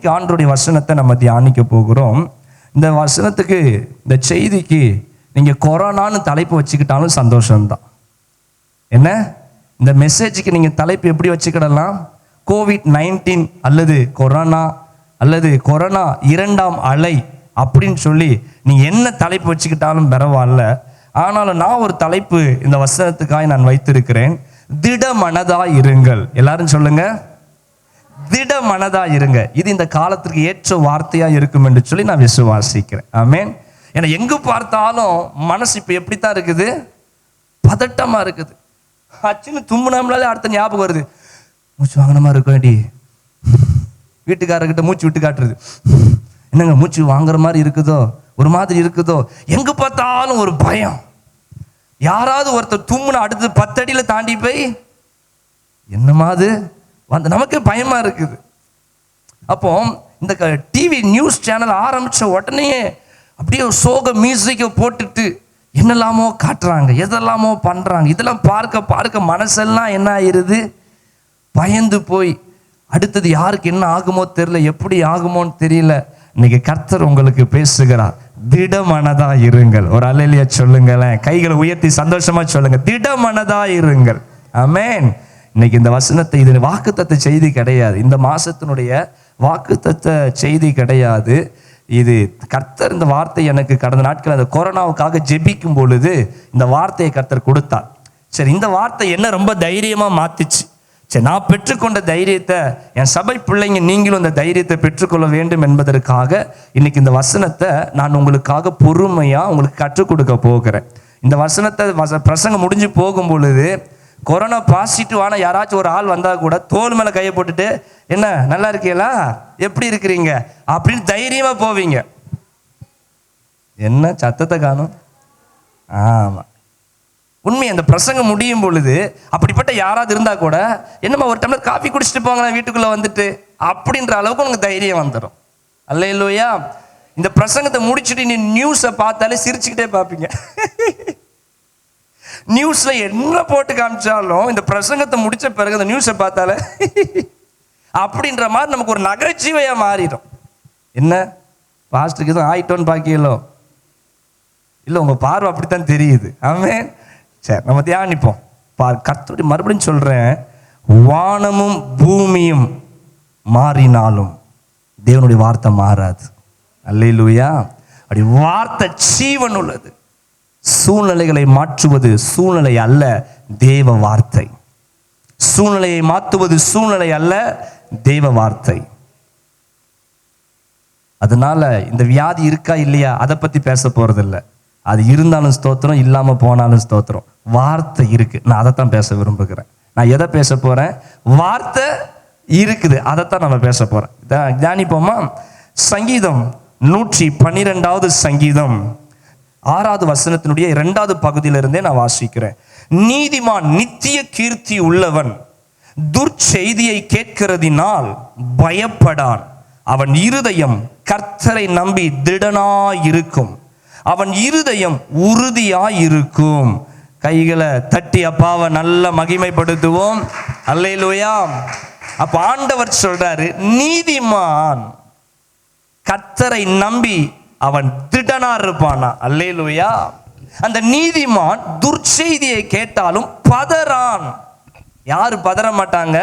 இன்னைக்கு ஆண்டவருடைய வசனத்தை நம்ம தியானிக்க போகிறோம். இந்த வசனத்துக்கு, இந்த செய்திக்கு நீங்கள் கொரோனான்னு தலைப்பு வச்சுக்கிட்டாலும் சந்தோஷம்தான். என்ன, இந்த மெசேஜுக்கு நீங்கள் தலைப்பு எப்படி வச்சுக்கிடலாம்? COVID-19 அல்லது கொரோனா அல்லது கொரோனா 2ஆம் அலை அப்படின்னு சொல்லி நீங்கள் என்ன தலைப்பு வச்சுக்கிட்டாலும் பரவாயில்ல. ஆனாலும் நான் ஒரு தலைப்பு இந்த வசனத்துக்காக நான் வைத்திருக்கிறேன். திட மனதா இருங்கள். எல்லாரும் சொல்லுங்க, திட மனதா இருங்க. இது இந்த காலத்திற்கு ஏற்ற வார்த்தையா இருக்கும் என்று சொல்லி நான் விசுவாசிக்கிறேன். ஆமென். ஏன்னா எங்கு பார்த்தாலும் மனசு இப்ப எப்படித்தான் இருக்குது? பதட்டமா இருக்குது. அச்சுன்னு தும்முனாமலே அடுத்த ஞாபகம் வருது. மூச்சு வாங்கின மாதிரி இருக்க வேண்டி வீட்டுக்காரர்கிட்ட மூச்சு விட்டு காட்டுறது. என்னங்க மூச்சு வாங்குற மாதிரி இருக்குதோ, ஒரு மாதிரி இருக்குதோ. எங்க பார்த்தாலும் ஒரு பயம். யாராவது ஒருத்தர் தும்முன அடுத்து 10 அடியில் தாண்டி போய் என்னமாது வந்து நமக்கு பயமா இருக்குது. அப்போ இந்த டிவி நியூஸ் சேனல் ஆரம்பிச்ச உடனே அப்படியே சோக மியூசிக்கை போட்டுட்டு என்னெல்லாமோ காட்டுறாங்க, எதெல்லாமோ பண்றாங்க. இதெல்லாம் பார்க்க பார்க்க மனசெல்லாம் என்ன ஆயிருது? பயந்து போய் அடுத்தது யாருக்கு என்ன ஆகுமோ தெரியல, எப்படி ஆகுமோன்னு தெரியல. இன்னைக்கு கர்த்தர் உங்களுக்கு பேசுகிறார். திட மனதா இருங்கள். ஒரு அல்லேலூயா சொல்லுங்களேன். கைகளை உயர்த்தி சந்தோஷமா சொல்லுங்க, திட மனதா இருங்கள். ஆமென். இன்னைக்கு இந்த வசனத்தை, இது வாக்குத்தத்த செய்தி கிடையாது, இந்த மாசத்தினுடைய வாக்குத்தத்த செய்தி கிடையாது. இது கர்த்தர் இந்த வார்த்தை எனக்கு கடந்த நாட்கள் அந்த கொரோனாவுக்காக ஜெபிக்கும் பொழுது இந்த வார்த்தையை கர்த்தர் கொடுத்தார். சரி, இந்த வார்த்தை என்ன ரொம்ப தைரியமா மாத்திச்சு. சரி, நான் பெற்றுக்கொண்ட தைரியத்தை என் சபை பிள்ளைங்க நீங்களும் அந்த தைரியத்தை பெற்றுக்கொள்ள வேண்டும் என்பதற்காக இன்னைக்கு இந்த வசனத்தை நான் உங்களுக்காக பொறுமையா உங்களுக்கு கற்றுக் கொடுக்க போகிறேன். இந்த வசனத்தை பிரசங்கம் முடிஞ்சு போகும் பொழுது கொரோனா பாசிட்டிவான யாராச்சும் ஒரு ஆள் வந்தா கூட தோல் மேல கையை போட்டுட்டு, என்ன நல்லா இருக்கீங்களா, எப்படி இருக்கிறீங்க அப்படின்னு தைரியமா போவீங்க. என்ன சத்தத்தை காணும்? ஆமா, உண்மை. அந்த பிரசங்கம் முடியும் பொழுது அப்படிப்பட்ட யாராவது இருந்தா கூட, என்னம்மா ஒரு டம்ளர் காஃபி குடிச்சிட்டு போங்க வீட்டுக்குள்ள வந்துட்டு, அப்படின்ற அளவுக்கு உங்களுக்கு தைரியம் வந்துடும். அல்லேலூயா. இந்த பிரசங்கத்தை முடிச்சுட்டு நீ நியூஸை பார்த்தாலே சிரிச்சுக்கிட்டே பார்ப்பீங்க. நியூஸ்ல என்ன போட்டு காமிச்சாலும் இந்த பிரசங்கத்தை முடிச்ச பிறகு அந்த நியூஸை பார்த்தாலே அப்படின்ற மாதிரி நமக்கு ஒரு நகைச்சுவையா மாறிடும். என்ன பாஸ்டுக்கு எதுவும் ஆயிட்டோன்னு பாக்கியலோ இல்லை, உங்க பார்வை அப்படித்தான் தெரியுது. ஆமென். சரி, நம்ம தியானிப்போம். கர்த்தருடைய மறுபடியும் சொல்றேன், வானமும் பூமியும் மாறினாலும் தேவனுடைய வார்த்தை மாறாது. அல்லேலூயா. அப்படி வார்த்தை ஜீவன் உள்ளது. சூழ்நிலைகளை மாற்றுவது சூழ்நிலை அல்ல, தேவ வார்த்தை. சூழ்நிலையை மாற்றுவது சூழ்நிலை அல்ல, தேவ வார்த்தை. அதனால இந்த வியாதி இருக்கா இல்லையா அதை பத்தி பேச போறதில்லை. அது இருந்தாலும் ஸ்தோத்திரம், இல்லாம போனாலும் ஸ்தோத்திரம். வார்த்தை இருக்கு. நான் அதைத்தான் பேச விரும்புகிறேன். நான் எதை பேச போறேன்? வார்த்தை இருக்குது, அதைத்தான் நம்ம பேச போறேன். தியானிப்போமா? சங்கீதம் 112வது சங்கீதம் 6வது வசனத்தினுடைய 2வது பகுதியிலிருந்தே நான் வாசிக்கிறேன். நீதிமான் நித்திய கீர்த்தி உள்ளவன், துர்ச்செய்தியை கேட்கிறதினால் பயப்படான். அவன் இருதயம் கர்த்தரை நம்பி திடனாயிருக்கும், அவன் இருதயம் உறுதியாயிருக்கும். கைகளை தட்டி அப்பாவை நல்ல மகிமைப்படுத்துவோம். அல்லேலூயா. அப்ப ஆண்டவர் சொல்றாரு, நீதிமான் கர்த்தரை நம்பி அவன் திடனா இருப்பானா. அல்லேலூயா. அந்த நீதிமான் துர்ச்செய்தியை கேட்டாலும் பதறான். யாரு பதற மாட்டாங்க?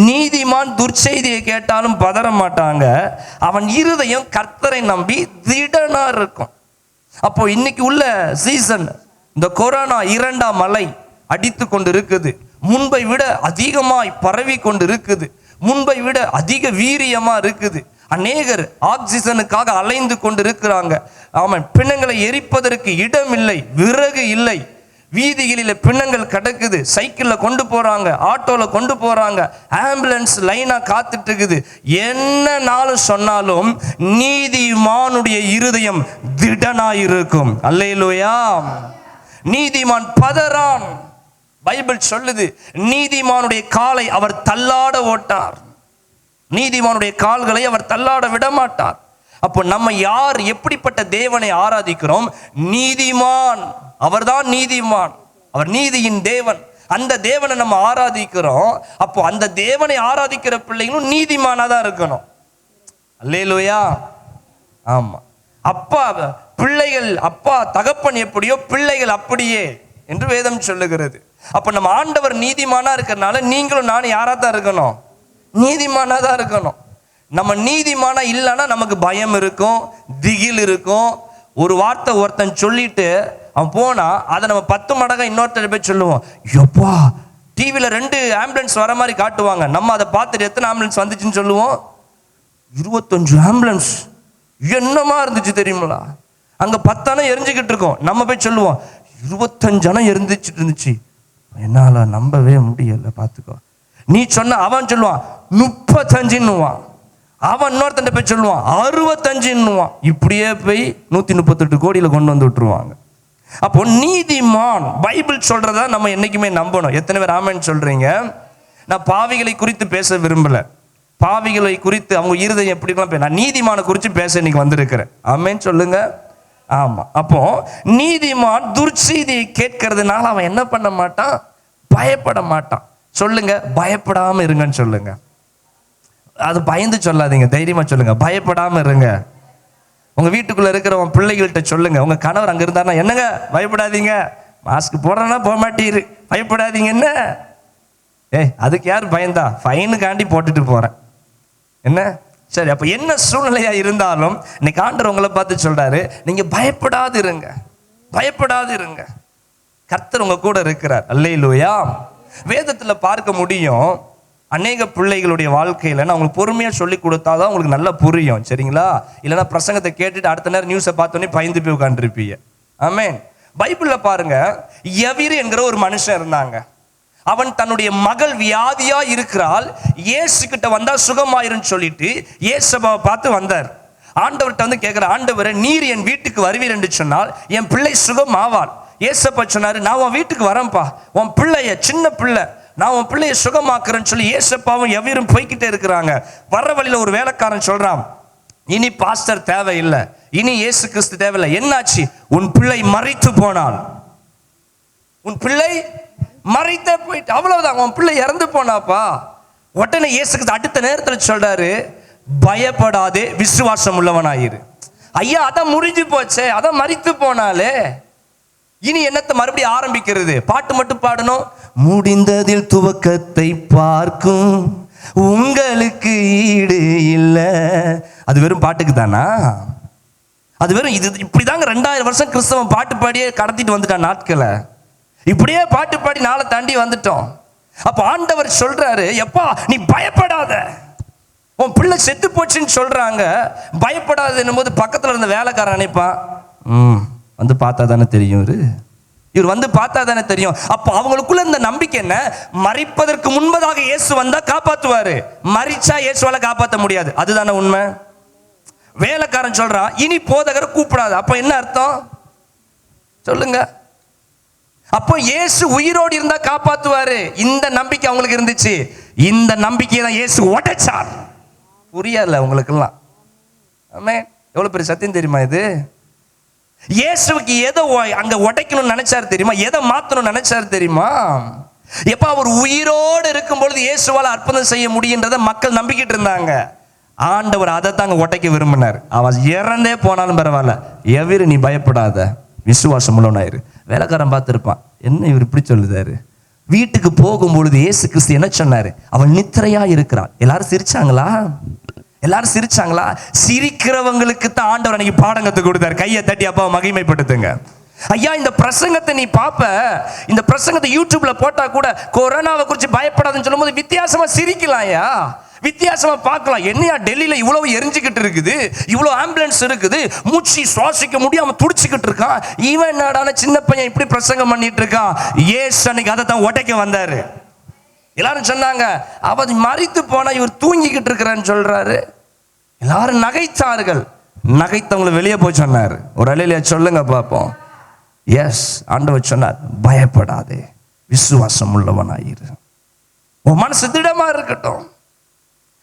நீதிமான் துர்ச்செய்தியை கேட்டாலும் பதற மாட்டாங்க. அவன் இருதயம் கர்த்தரை நம்பி திடனா இருக்கும். அப்போ இன்னைக்கு உள்ள சீசன், இந்த கொரோனா 2ஆம் அலை அடித்து கொண்டு இருக்குது. முன்பை விட அதிகமாய் பரவி கொண்டு இருக்குது. முன்பை விட அதிக வீரியமா இருக்குது. அநேகர் ஆக்சிஜனுக்காக அலைந்து கொண்டு இருக்கிறாங்க. ஆமாம், பிணங்களை எரிப்பதற்கு இடம் இல்லை, விறகு இல்லை. வீதிகளில் பிணங்கள் கிடக்குது. சைக்கிளில் கொண்டு போறாங்க, ஆட்டோல கொண்டு போறாங்க, ஆம்புலன்ஸ் லைனா காத்துட்டு இருக்குது. என்ன நாளும் சொன்னாலும் நீதிமானுடைய இருதயம் திடனாயிருக்கும். அல்லேலூயா. நீதிமான் பதறான். பைபிள் சொல்லுது, நீதிமானுடைய காலை அவர் தள்ளாட ஓட்டார். நீதிமானுடைய கால்களை அவர் தள்ளாட விட மாட்டார். அப்போ நம்ம யார், எப்படிப்பட்ட தேவனை ஆராதிக்கிறோம்? நீதிமான். அவர்தான் நீதிமான், அவர் நீதியின் தேவன். அந்த தேவனை நம்ம ஆராதிக்கிறோம். அப்போ அந்த தேவனை ஆராதிக்கிற பிள்ளைங்களும் நீதிமானா தான் இருக்கணும். அல்லேலூயா. ஆமா, அப்பா பிள்ளைகள், அப்பா தகப்பன் எப்படியோ பிள்ளைகள் அப்படியே என்று வேதம் சொல்லுகிறது. அப்ப நம்ம ஆண்டவர் நீதிமானா இருக்கிறதுனால நீங்களும் நானும் யாரா தான் இருக்கணும்? நீதிமானா தான் இருக்கணும். நம்ம நீதிமானா இல்லைன்னா நமக்கு பயம் இருக்கும், திகில் இருக்கும். ஒரு வார்த்தை ஒருத்தன் சொல்லிட்டு அவன் போனா அதை நம்ம 10 மடங்கா இன்னொருத்தர் போய் சொல்லுவோம். எப்பா, டிவியில் 2 ஆம்புலன்ஸ் வர மாதிரி காட்டுவாங்க, நம்ம அதை பார்த்துட்டு எத்தனை ஆம்புலன்ஸ் வந்துச்சுன்னு சொல்லுவோம்? 25 ஆம்புலன்ஸ். என்னமா இருந்துச்சு தெரியுங்களா? அங்க 10 அணை எரிஞ்சுக்கிட்டு இருக்கோம், நம்ம போய் சொல்லுவோம் 25 அணை எரிஞ்சிட்டு இருந்துச்சு, என்னால நம்பவே முடியல. பார்த்துக்கோ. நீ சொன்ன அவன் சொல்லுவான் 35ன்னுவான், அவன் இன்னொருத்தன் போய் சொல்லுவான் 65ன்னுவான். இப்படியே போய் 138 கோடியில கொண்டு வந்து விட்டுருவாங்க. அப்போ நீதிமான் பைபிள் சொல்றதா நம்ம என்னைக்குமே நம்பணும். எத்தனை பேர் ஆமென் சொல்றீங்க? நான் பாவிகளை குறித்து பேச விரும்பல, பாவிகளை குறித்து அவங்க இருதயம் எப்படிலாம் நான் நீதிமான குறித்து பேச இன்னைக்கு வந்திருக்கிறேன். ஆமென் சொல்லுங்க. ஆமா, அப்போ நீதிமான் துர்ச்செய்தியை கேட்கறதுனால அவன் என்ன பண்ண மாட்டான்? பயப்பட மாட்டான். சொல்லுங்க, பயப்படாம இருங்கன்னு சொல்லுங்க. அது பயந்து சொல்லாதீங்க, தைரியமா சொல்லுங்க, பயப்படாம இருங்க. உங்க வீட்டுக்குள்ள இருக்கிற உங்க பிள்ளைகள்கிட்ட சொல்லுங்க. உங்க கணவர் அங்க இருந்தாருன்னா, என்னங்க பயப்படாதீங்க, மாஸ்க் போடுறேன்னா போக மாட்டீரு, பயப்படாதீங்க. என்ன அதுக்கு யார் பயந்தா? ஃபைனுக்காண்டி போட்டுட்டு போறேன். என்ன சரி, அப்ப என்ன சூழ்நிலையா இருந்தாலும் இன்னைக்கு ஆண்டவர் உங்களை பார்த்து சொல்றாரு, நீங்க பயப்படாது இருங்க, பயப்படாது இருங்க. கர்த்தர் உங்க கூட இருக்கிறார். அல்லேலூயா. வேதத்துல பார்க்க முடியும், அநேக பிள்ளைகளுடைய வாழ்க்கையில நான் உங்களுக்கு பொறுமையா சொல்லி கொடுத்தாதான் உங்களுக்கு நல்லா புரியும். சரிங்களா? இல்லைன்னா பிரசங்கத்தை கேட்டுட்டு அடுத்த நேரம் நியூஸை பார்த்தோன்னே பயந்து போய் உட்காந்துருப்பீங்க. ஆமென். பைபிள்ல பாருங்க, யவீரு என்கிற ஒரு மனுஷன் இருந்தாங்க. அவன் தன்னுடைய மகள் வியாதியா இருக்கிறாள், இயேசு கிட்ட வந்தா சுகமாயிருன்னு சொல்லிட்டு இயேசுவை பார்த்து வந்தார். ஆண்டவர்கிட்ட வந்து கேட்கிற, ஆண்டவரே நீர் என் வீட்டுக்கு வருவீர் என்று சொன்னால் என் பிள்ளை சுகம் ஆவாள். இயேசப்பா சொன்னாரு, நான் உன் வீட்டுக்கு வரேன்ப்பா, உன் பிள்ளைய, சின்ன பிள்ளை, நான் உன் பிள்ளைய சுகமாக்குறேன்னு சொல்லி இயேசப்பாவும் யவீரும் போய்கிட்டே இருக்கிறாங்க. வர்ற வழியில ஒரு வேலைக்காரன் சொல்றான், இனி பாஸ்டர் தேவையில்லை, இனி இயேசு கிறிஸ்து தேவையில்லை. என்னாச்சு? உன் பிள்ளை மரித்து போனாள், உன் பிள்ளை மரித்தே போயிட்டு, அவ்வளவுதான், உன் பிள்ளை இறந்து போனாப்பா. உடனே இயேசு கிறிஸ்து அடுத்த நேரத்தில் சொல்றாரு, பயப்படாதே, விசுவாசம் உள்ளவனாயிரு. ஐயா, அதான் முடிஞ்சு போச்சே, அதான் மரித்து போனாலே, இனி என்னத்தை மறுபடியும் ஆரம்பிக்கிறது? பாட்டு மட்டும் பாடணும். முடிந்ததில் துவக்கத்தை பார்க்கும் உங்களுக்கு ஈடு இல்லை. அது வெறும் பாட்டுக்கு தானா? அது வெறும் இது இப்படிதாங்க 2000 வருஷம் கிறிஸ்தவன் பாட்டு பாடியே கடத்திட்டு வந்துட்டான் நாட்களை. இப்படியே பாட்டு பாடி நாளை தாண்டி வந்துட்டோம். அப்ப ஆண்டவர் சொல்றாரு, எப்பா நீ பயப்படாத, உன் பிள்ளை செத்து போச்சுன்னு சொல்றாங்க, பயப்படாத என்னும் போது பக்கத்துல இருந்த வேலைக்காரன் நினைப்பான், வந்து பார்த்தா தானே தெரியும், இவர் வந்து பார்த்தா தானே தெரியும். அப்போ அவங்களுக்குள்ள இந்த நம்பிக்கை என்ன? மரிப்பதற்கு முன்பதாக இயேசு வந்தா காப்பாத்துவாரு, மரிச்சா இயேசுவால காப்பாற்ற முடியாது. அதுதானே உண்மை. வேலைக்காரன் சொல்றான், இனி போதகரை கூப்பிடாது. அப்ப என்ன அர்த்தம் சொல்லுங்க? அப்போ இயேசு உயிரோடு இருந்தா காப்பாத்துவாரு, இந்த நம்பிக்கை அவங்களுக்கு இருந்துச்சு. இந்த நம்பிக்கையை தான் இயேசு உடைச்சார். புரியல உங்களுக்கெல்லாம்? ஆமே, எவ்வளவு பெரிய சத்தியம் தெரியுமா இது? இயேசுவுக்கு எதை அங்க உடைக்கணும்னு நினைச்சாரு தெரியுமா? எதை மாத்தணும்னு நினைச்சாரு தெரியுமா? எப்ப அவர் உயிரோடு இருக்கும் பொழுது இயேசுவால அற்புதம் செய்ய முடியுன்றதை மக்கள் நம்பிக்கிட்டு இருந்தாங்க. ஆண்டவர் அதை தாங்க உடைக்க விரும்பினார். அவன் இறந்தே போனாலும் பரவாயில்ல, எவரு நீ பயப்படாத, விசுவாசம் உள்ளவனாயிரு. வேலைக்காரன் பார்த்துருப்பான், என்ன இவர் இப்படி சொல்லுதாரு? வீட்டுக்கு போகும்பொழுது இயேசு கிறிஸ்து என்ன சொன்னாரு? அவள் நித்திரையா இருக்கிறாள். எல்லாரும் சிரிச்சாங்களா? எல்லாரும் சிரிச்சாங்களா? சிரிக்கிறவங்களுக்கு தான் ஆண்டவர் அன்னைக்கு பாடம் கத்து கொடுத்தாரு. கையை தட்டி அப்பா மகிமைப்படுத்துங்க. ஐயா, இந்த பிரசங்கத்தை நீ பாப்ப, இந்த பிரசங்கத்தை யூடியூப்ல போட்டா கூட கொரோனாவை குறித்து பயப்படாதுன்னு சொல்லும் போது வித்தியாசமா சிரிக்கலாம், ஐயா வித்தியாசமா பார்க்கலாம். என்னையா டெல்லியில இவ்வளவு எரிஞ்சுக்கிட்டு இருக்குது, இவ்வளவு ஆம்புலன்ஸ் இருக்குது, மூச்சு சுவாசிக்க முடியாம துடிச்சுக்கிட்டு இருக்கான், இவன் என்னடான சின்ன பையன் இப்படி பிரசங்கம் பண்ணிட்டு இருக்கான். ஏசு அன்னைக்கு அதை தான் உடைக்க வந்தாரு. எல்லாரும் சொன்னாங்க, அவன் மரித்து போனா இவர் தூங்கிக்கிட்டு இருக்கிறான்னு சொல்றாரு. எல்லாரும் நகைத்தார்கள். நகைத்தவங்களை வெளியே போய் சொன்னார். ஒரு அலையில சொல்லுங்க பார்ப்போம். எஸ், ஆண்டவர் சொன்னார், பயப்படாதே, விசுவாசம் உள்ளவனாயிரு. உன் மனசு திடமா இருக்கட்டும்.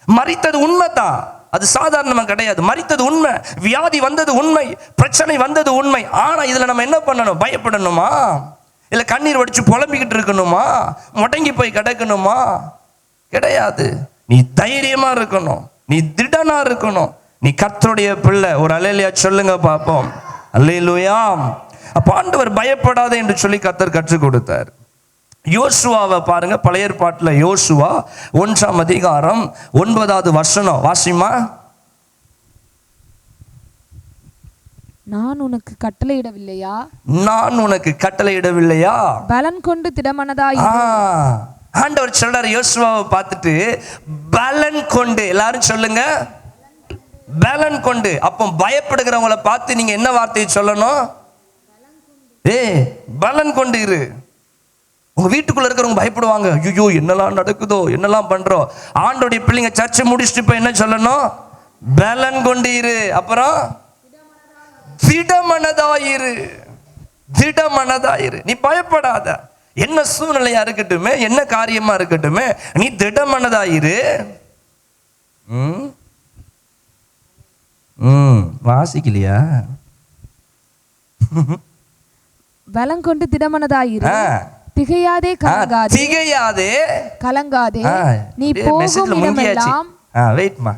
மரித்தது உண்மைதான், அது சாதாரணமா கிடையாது. மரித்தது உண்மை, வியாதி வந்தது உண்மை, பிரச்சனை வந்தது உண்மை. ஆனா இதுல நம்ம என்ன பண்ணணும்? பயப்படணுமா? இல்ல கண்ணீர் வடிச்சு புலம்பிக்கிட்டு இருக்கணுமா? முடங்கி போய் கிடக்கணுமா? கிடையாது. நீ தைரியமா இருக்கணும், நீ திடனா இருக்கணும். நீ கர்த்தருடைய பிள்ளை. ஒரு அல்லேலூயா சொல்லுங்க பார்ப்போம். அல்லேலூயா. அப்ப ஆண்டவர் பயப்படாதே என்று சொல்லி கர்த்தர் கற்றுக் கொடுத்தார். யோசுவாவை பாருங்க, பழைய ஏற்பாட்டில் யோசுவா 1ஆம் அதிகாரம் 9வது வசனம் வாசிமா. நான் உனக்கு கட்டளையிடவில்லையா? நான் உனக்கு கட்டளையிடவில்லையா? பலன் கொண்டு திடமனதாய். ஆண்டவர் சொல்றாரு யோசுவாவை பார்த்துட்டு, பலன் கொண்டு. எல்லாரும் சொல்லுங்க, பலன் கொண்டு. அப்போ பயப்படுகிறவங்களை பார்த்து நீங்க என்ன வார்த்தையை சொல்லணும்? பலன் கொண்டு இரு. உங்க வீட்டுக்குள்ள இருக்கிறவங்க பயப்படுவாங்க, ஐயோ என்னெல்லாம் நடக்குதோ, என்னெல்லாம் பண்றோம். ஆண்டோடைய பிள்ளைங்க சர்ச்சை முடிச்சுட்டு இப்ப என்ன சொல்லணும்? பலன் கொண்டு இரு. அப்புறம் திடமனதாயிரு. திடமனதாயிரு. நீ பயப்படாத. என்ன சூழ்நிலையா இருக்கட்டுமே, என்ன காரியமா இருக்கட்டுமே, நீ திடமனதாயிரு. வாசிக்கலையா? பலம் கொண்டு திடமனதாயிரு. திகையாதே கலங்காதே. திகையாதே கலங்காதே. நீ போகும் இடமெல்லாம். வெயிட்மா.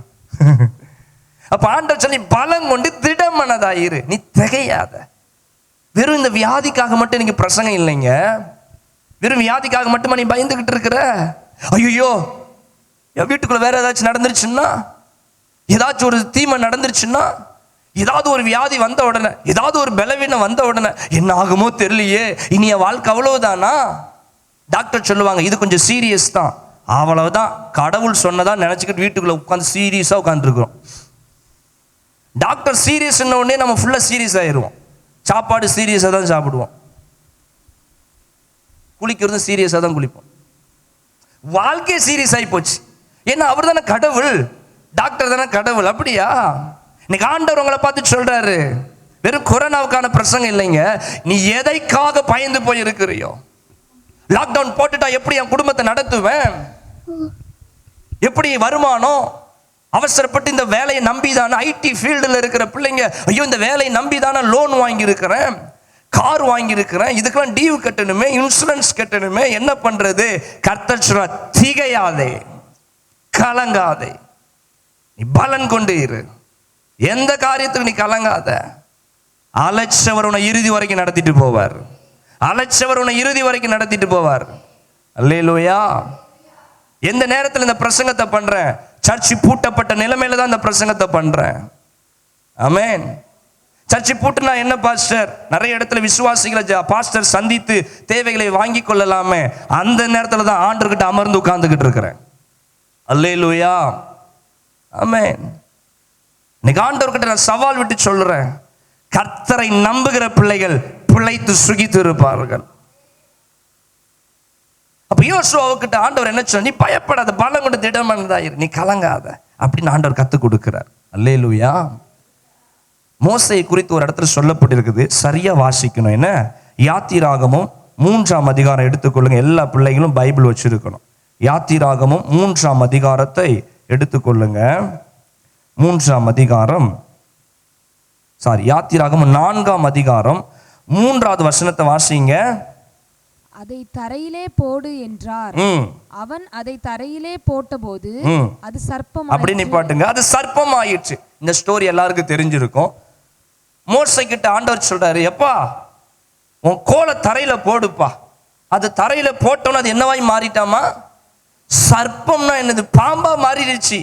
அப்ப ஆண்டவர் சொல்லி பலம் கொண்டு திடமனதாயிரு. நீ திகையாத. வெறும் இந்த வியாதிக்காக மட்டும் நீங்க பிரசங்கம் இல்லைங்க. வெறும் வியாதிக்காக மட்டுமா நீ பயந்துகிட்டு இருக்கிற? ஐயோ என் வீட்டுக்குள்ள வேற ஏதாச்சும் நடந்துருச்சுன்னா, ஏதாச்சும் ஒரு தீமை நடந்துருச்சுன்னா, ஏதாவது ஒரு வியாதி வந்த உடனே, ஏதாவது ஒரு பலவீனம் வந்த உடனே என்ன ஆகுமோ தெரியலையே, இனி என் வாழ்க்கை அவ்வளவுதானா? டாக்டர் சொல்லுவாங்க இது கொஞ்சம் சீரியஸ் தான். அவ்வளவுதான், கடவுள் சொன்னதா நினைச்சுக்கிட்டு வீட்டுக்குள்ள உட்காந்து சீரியஸா உட்காந்துருக்கிறோம். டாக்டர் சீரியஸ் உடனே நம்ம ஃபுல்லா சீரியஸ் ஆயிடுவோம். சாப்பாடு சீரியஸா தான் சாப்பிடுவோம், குளிக்கிறதும் சீரியஸா தான் குளிப்போம். வாழ்க்கை சீரியஸ் ஆகி போச்சு. ஏன்னா அவர் தானே கடவுள், டாக்டர் தானே கடவுள். அப்படியா? இன்னைக்கு ஆண்டவர் உங்களை பார்த்து சொல்றாரு, வெறும் கொரோனாவுக்கான பிரசங்கம் இல்லைங்க. நீ எதைக்காக பயந்து போய் இருக்கிறியோ? லாக்டவுன் போட்டுட்டா எப்படி என் குடும்பத்தை நடத்துவேன்? எப்படி வருமானம்? அவசரப்பட்டு இந்த வேலையை நம்பிதானே, ஐடி ஃபீல்டில் இருக்கிற பிள்ளைங்க, ஐயோ இந்த வேலையை நம்பிதானே லோன் வாங்கியிருக்கிறேன், கார் வாங்கியிருக்கிறேன், இதுக்கெல்லாம் டியூ கட்டணுமே, இன்சூரன்ஸ் கட்டணுமே, என்ன பண்றது? கர்த்தர் சொல்ற, திகையாதே கலங்காதே, நீ பலன் கொண்டு இரு. எந்த காரியத்துக்கு நீ கலங்காத. அழைச்சவர் உன்னை இறுதி வரைக்கும் நடத்திட்டு போவார். அழைச்சவர் உன்னை இறுதி வரைக்கும் நடத்திட்டு போவார். அல்லேலூயா. எந்த நேரத்தில் இந்த பிரசங்கத்தை பண்றேன்? சர்ச்சு பூட்டப்பட்ட நிலைமையில தான் இந்த பிரசங்கத்தை பண்றேன். ஆமென். சர்ச்சு பூட்டுனா என்ன பாஸ்டர்? நிறைய இடத்துல விசுவாசிகளை பாஸ்டர் சந்தித்து தேவைகளை வாங்கி கொள்ளலாமே. அந்த நேரத்தில் தான் ஆண்டவர்கிட்ட அமர்ந்து உட்கார்ந்துகிட்டு இருக்கிறேன். அல்லேலூயா. ஆமென். இன்னைக்கு ஆண்டவர்கிட்ட நான் சவால் விட்டு சொல்றேன், கர்த்தரை நம்புகிற பிள்ளைகள் பிழைத்து சுகித்து இருப்பார்கள். அப்ப யோசுவாவுக்கிட்ட ஆண்டவர் என்ன சொன்ன? நீ பயப்படாத, பலம் கொண்டு திடமனதாயிரு, நீ கலங்காத அப்படின்னு ஆண்டவர் கத்துக் கொடுக்கிறார். அல்லேலூயா. மோசையை குறித்து ஒரு இடத்துல சொல்லப்பட்டிருக்குது, சரியா வாசிக்கணும். என்ன? யாத்திராகமும் 3ஆம் அதிகாரம் எடுத்துக்கொள்ளுங்க. எல்லா பிள்ளைகளும் பைபிள் வச்சிருக்கணும். யாத்திராகமும் 3ஆம் அதிகாரத்தை எடுத்துக்கொள்ளுங்க. 3ஆம் அதிகாரம், யாத்திராகமும் 4ஆம் அதிகாரம் 3வது வசனத்தை வாசிங்க. அதை தரையிலே போடு என்றார். அவன் அதை தரையிலே போட்டபோது அது சர்ப்பம். அப்படி நிப்பாட்டுங்க, அது சர்ப்பம் ஆயிடுச்சு. இந்த ஸ்டோரி எல்லாருக்கும் தெரிஞ்சிருக்கும். மோசே கிட்ட ஆண்டவர் சொல்றாரு, எப்பா உன் கோலை தரையில போடுப்பா. அது தரையில போட்டோன்னு அது என்னவாய் மாறிட்டாமா? சர்ப்பம்னா என்னது? பாம்பா மாறிடுச்சு.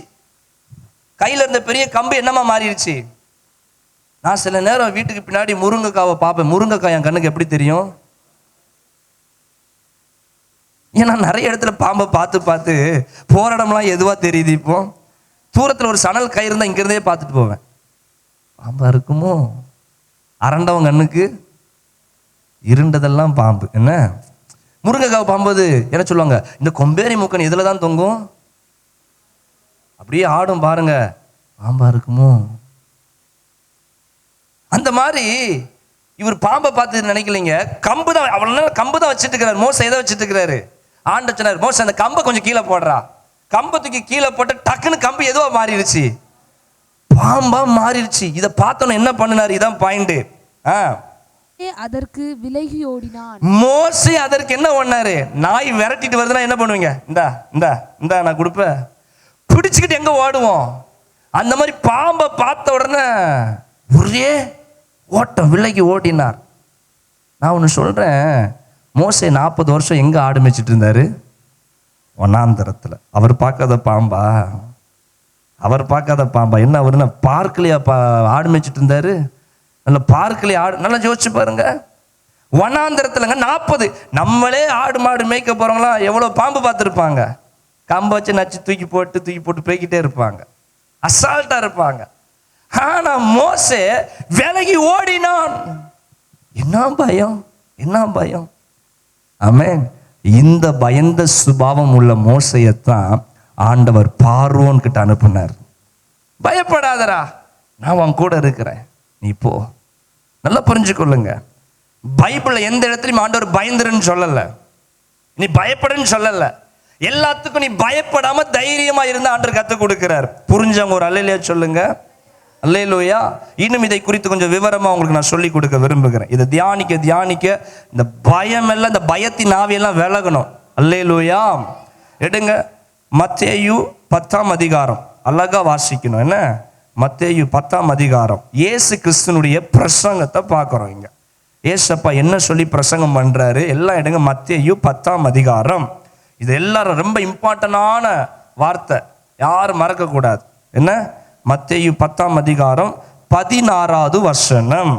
கையில இருந்த பெரிய கம்பு என்னமா மாறிடுச்சு? நான் சில நேரம் வீட்டுக்கு பின்னாடி முருங்கைக்காவை பார்ப்பேன். முருங்கைக்காய் என் கண்ணுக்கு எப்படி தெரியும்? ஏன்னா நிறைய இடத்துல பாம்பை பார்த்து பார்த்து போற இடம்லாம் எதுவா தெரியுது. இப்போ தூரத்தில் ஒரு சணல் கயிறு இருந்தால் இங்கிருந்தே பார்த்துட்டு போவேன். பாம்பா இருக்குமோ? அரண்டவன் கண்ணுக்கு இருண்டதெல்லாம் பாம்பு. என்ன? முருங்கைக்காவை பாம்பது என்ன சொல்லுவாங்க? இந்த கொம்பேரி மூக்கன் இதில் தான் தொங்கும், அப்படியே ஆடும் பாருங்க. பாம்பா இருக்குமோ? அந்த மாதிரி இவர் பாம்பை பார்த்து நினைக்கலைங்க, கம்பு தான். அவ்வளோ கம்பு தான் வச்சுட்டு இருக்கிறார். மோசை எதை வச்சுட்டு இருக்கிறாரு? ஆண்டு சொன்னார், மோசை அந்த கம்பை கொஞ்சம் கீழே போடுறா. கம்பத்துக்கு கீழே போட்டு டக்குன்னு கம்பு எதுவா மாறிடுச்சு? பாம்பா மாறிடுச்சு. இதை பார்த்தோன்னு என்ன பண்ணினார்? இதான் பாயிண்ட். அதற்கு விலகி ஓடினான். மோசே அதற்கு என்ன பண்ணாரு? நாய் விரட்டிட்டு வருதுன்னா என்ன பண்ணுவீங்க? இந்தா இந்தா இந்தா நான் கொடுப்பேன். பிடிச்சுக்கிட்டு எங்க ஓடுவோம்? அந்த மாதிரி பாம்பை பார்த்த உடனே ஒரே ஓட்டம், விலகி ஓடினார். நான் ஒன்று சொல்கிறேன், மோசே 40 வருஷம் எங்கே ஆடு மேய்ச்சிட்டு இருந்தார்? வனாந்தரத்தில். அவர் பார்க்காத பாம்பா? அவர் பார்க்காத பாம்பா? என்ன அவர் என்ன பார்க்கலையா ஆடு மேய்ச்சிட்டு இருந்தாரு? நல்ல பார்க்கலையே ஆடு. நல்லா யோசிச்சு பாருங்க, வனாந்தரத்துலங்க 40. நம்மளே ஆடு மாடு மேய்க்க போறவங்களாம் எவ்வளோ பாம்பு பார்த்துருப்பாங்க. கம்பை வச்சு நச்சு தூக்கி போட்டு போய்கிட்டே இருப்பாங்க, அசால்ட்டா இருப்பாங்க. ஆனா மோசே விலகி ஓடினான். என்ன பயம், என்ன பயம்! ஆமென். இந்த பயந்த சுபாவம் உள்ள மோசையத்தான் ஆண்டவர் பார்வோன் கிட்ட அனுப்புனார். பயப்படாதடா, நான் உன் கூட இருக்கிறேன், நீ போ. நல்லா புரிஞ்சுக்கொள்ளுங்க, பைபிள்ல எந்த இடத்துலையும் ஆண்டவர் பயந்துருன்னு சொல்லல, நீ பயப்படுன்னு சொல்லல. எல்லாத்துக்கும் நீ பயப்படாம தைரியமா இருந்த ஆண்டவர் கற்றுக் கொடுக்கிறார். புரிஞ்சவங்க ஒரு அல்லேலூயா சொல்லுங்க. அல்லேலூயா. இன்னும் இதை குறித்து கொஞ்சம் விவரமா உங்களுக்கு நான் சொல்லி கொடுக்க விரும்புகிறேன். இதை தியானிக்க இந்த பயம் எல்லாம், இந்த பயத்தின் ஆவியெல்லாம் விலகணும். அல்லேலூயா. எடுங்க மத்தேயு 10ஆம் அதிகாரம், அழகா வாசிக்கணும். என்ன? மத்தேயு 10ஆம் அதிகாரம், இயேசு கிறிஸ்துனுடைய பிரசங்கத்தை பார்க்குறோம். இங்க ஏசப்பா என்ன சொல்லி பிரசங்கம் பண்றாரு எல்லாம் எடுங்க. மத்தேயு 10ஆம் அதிகாரம். இது எல்லாரும் ரொம்ப இம்பார்ட்டன்டான வார்த்தை, யாரும் மறக்க கூடாது. என்ன? மத்தேயு 10ஆம் அதிகாரம் 16வது வசனம்.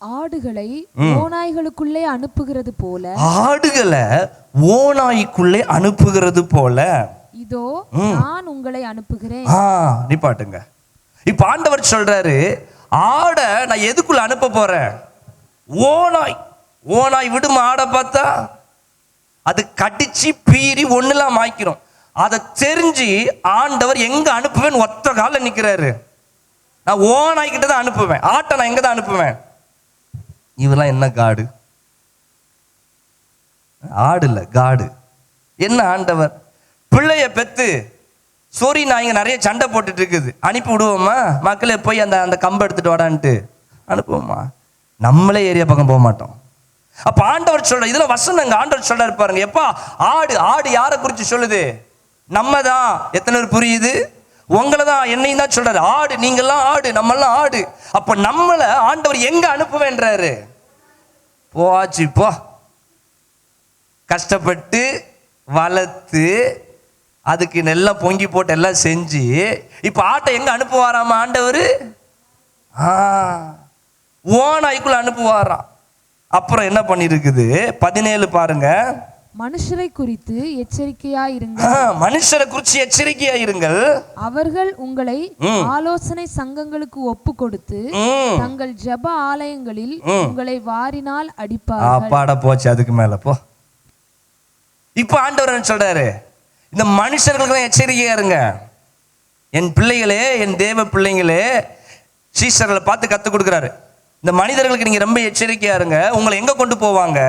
ஆடுகளை ஓநாய்களுக்குள்ளே அனுப்புகிறது போல, ஆடுகளை ஓநாய்க்குள்ளே அனுப்புகிறது போல இதோ நான் உங்களை அனுப்புகிறேன். நிப்பாட்டுங்க. இப்ப ஆண்டவர் சொல்றாரு, ஆட நான் எதுக்குள்ள அனுப்ப போறேன்? ஓநாய் விடும் ஆடை பார்த்தா அது கடிச்சு பீறி ஒண்ணுலாம் மாய்க்கிறோம். அதை தெரிஞ்சு ஆண்டவர் எங்க அனுப்புவேன் ஒத்த கால நிக்கிறாரு. நான் ஓநாய் கிட்ட தான் அனுப்புவேன், ஆட்டை நான் எங்க தான் அனுப்புவேன்? இவெல்லாம் என்ன காடு? ஆடு இல்ல, காடு. என்ன ஆண்டவர் பிள்ளைய பெத்து சொறி நாய்ங்க நிறைய சண்டை போட்டுட்டு இருக்குது, அனுப்பி விடுவோமா? மக்களே போய் அந்த கம்பை எடுத்துட்டு வாடான்ட்டு அனுப்புவோமா? நம்மளே ஏரியா பக்கம் போக மாட்டோம். அப்ப ஆண்டவர் சொல்ற இதுல வசனங்க, ஆண்டவர் சொல்றாரு பாருங்க. எப்பா ஆடு யாரை குறிச்சு சொல்லுது? நம்ம தான். எத்தனை பேர் புரியுது? உங்களை தான், என்னையும் தான் சொல்றாரு. ஆடு, நீங்கெல்லாம் ஆடு, நம்மெல்லாம் ஆடு. அப்ப நம்மளை ஆண்டவர் எங்க அனுப்புவேன்றாரு? போச்சு போ, கஷ்டப்பட்டு வளர்த்து அதுக்கு எல்லாம் பொங்கி போட்டு எல்லாம் செஞ்சு இப்ப ஆட்டை எங்க அனுப்புவாராமா ஆண்டவர்? ஓநாய்க்குள்ள அனுப்புவாராம். அப்புறம் என்ன பண்ணிருக்குது? 17 பாருங்க. மனுஷரை குறித்து எச்சரிக்கையாயிருங்கள். மனுஷரை குறித்து எச்சரிக்கையாயிருங்கள். அவர்கள் உங்களை ஆலோசனை சங்கங்களுக்கு ஒப்பு கொடுத்து தங்கள் ஜெப ஆலயங்களில் உங்களை வாரினால் அடிப்பார்கள். பாட போச்சு, அதுக்கு மேல போ. இப்ப ஆண்டவர் என்ன சொல்றாரு? இந்த மனுஷர்களுக்கு எச்சரிக்கையா இருங்க. என் பிள்ளைகளே, என் தேவ பிள்ளைங்களே, சீஷர்களை பார்த்து கத்துக் கொடுக்கிறாரு. இந்த மனிதர்களுக்கு நீங்க ரொம்ப எச்சரிக்கையா இருங்க. உங்களை எங்க கொண்டு போவாங்க?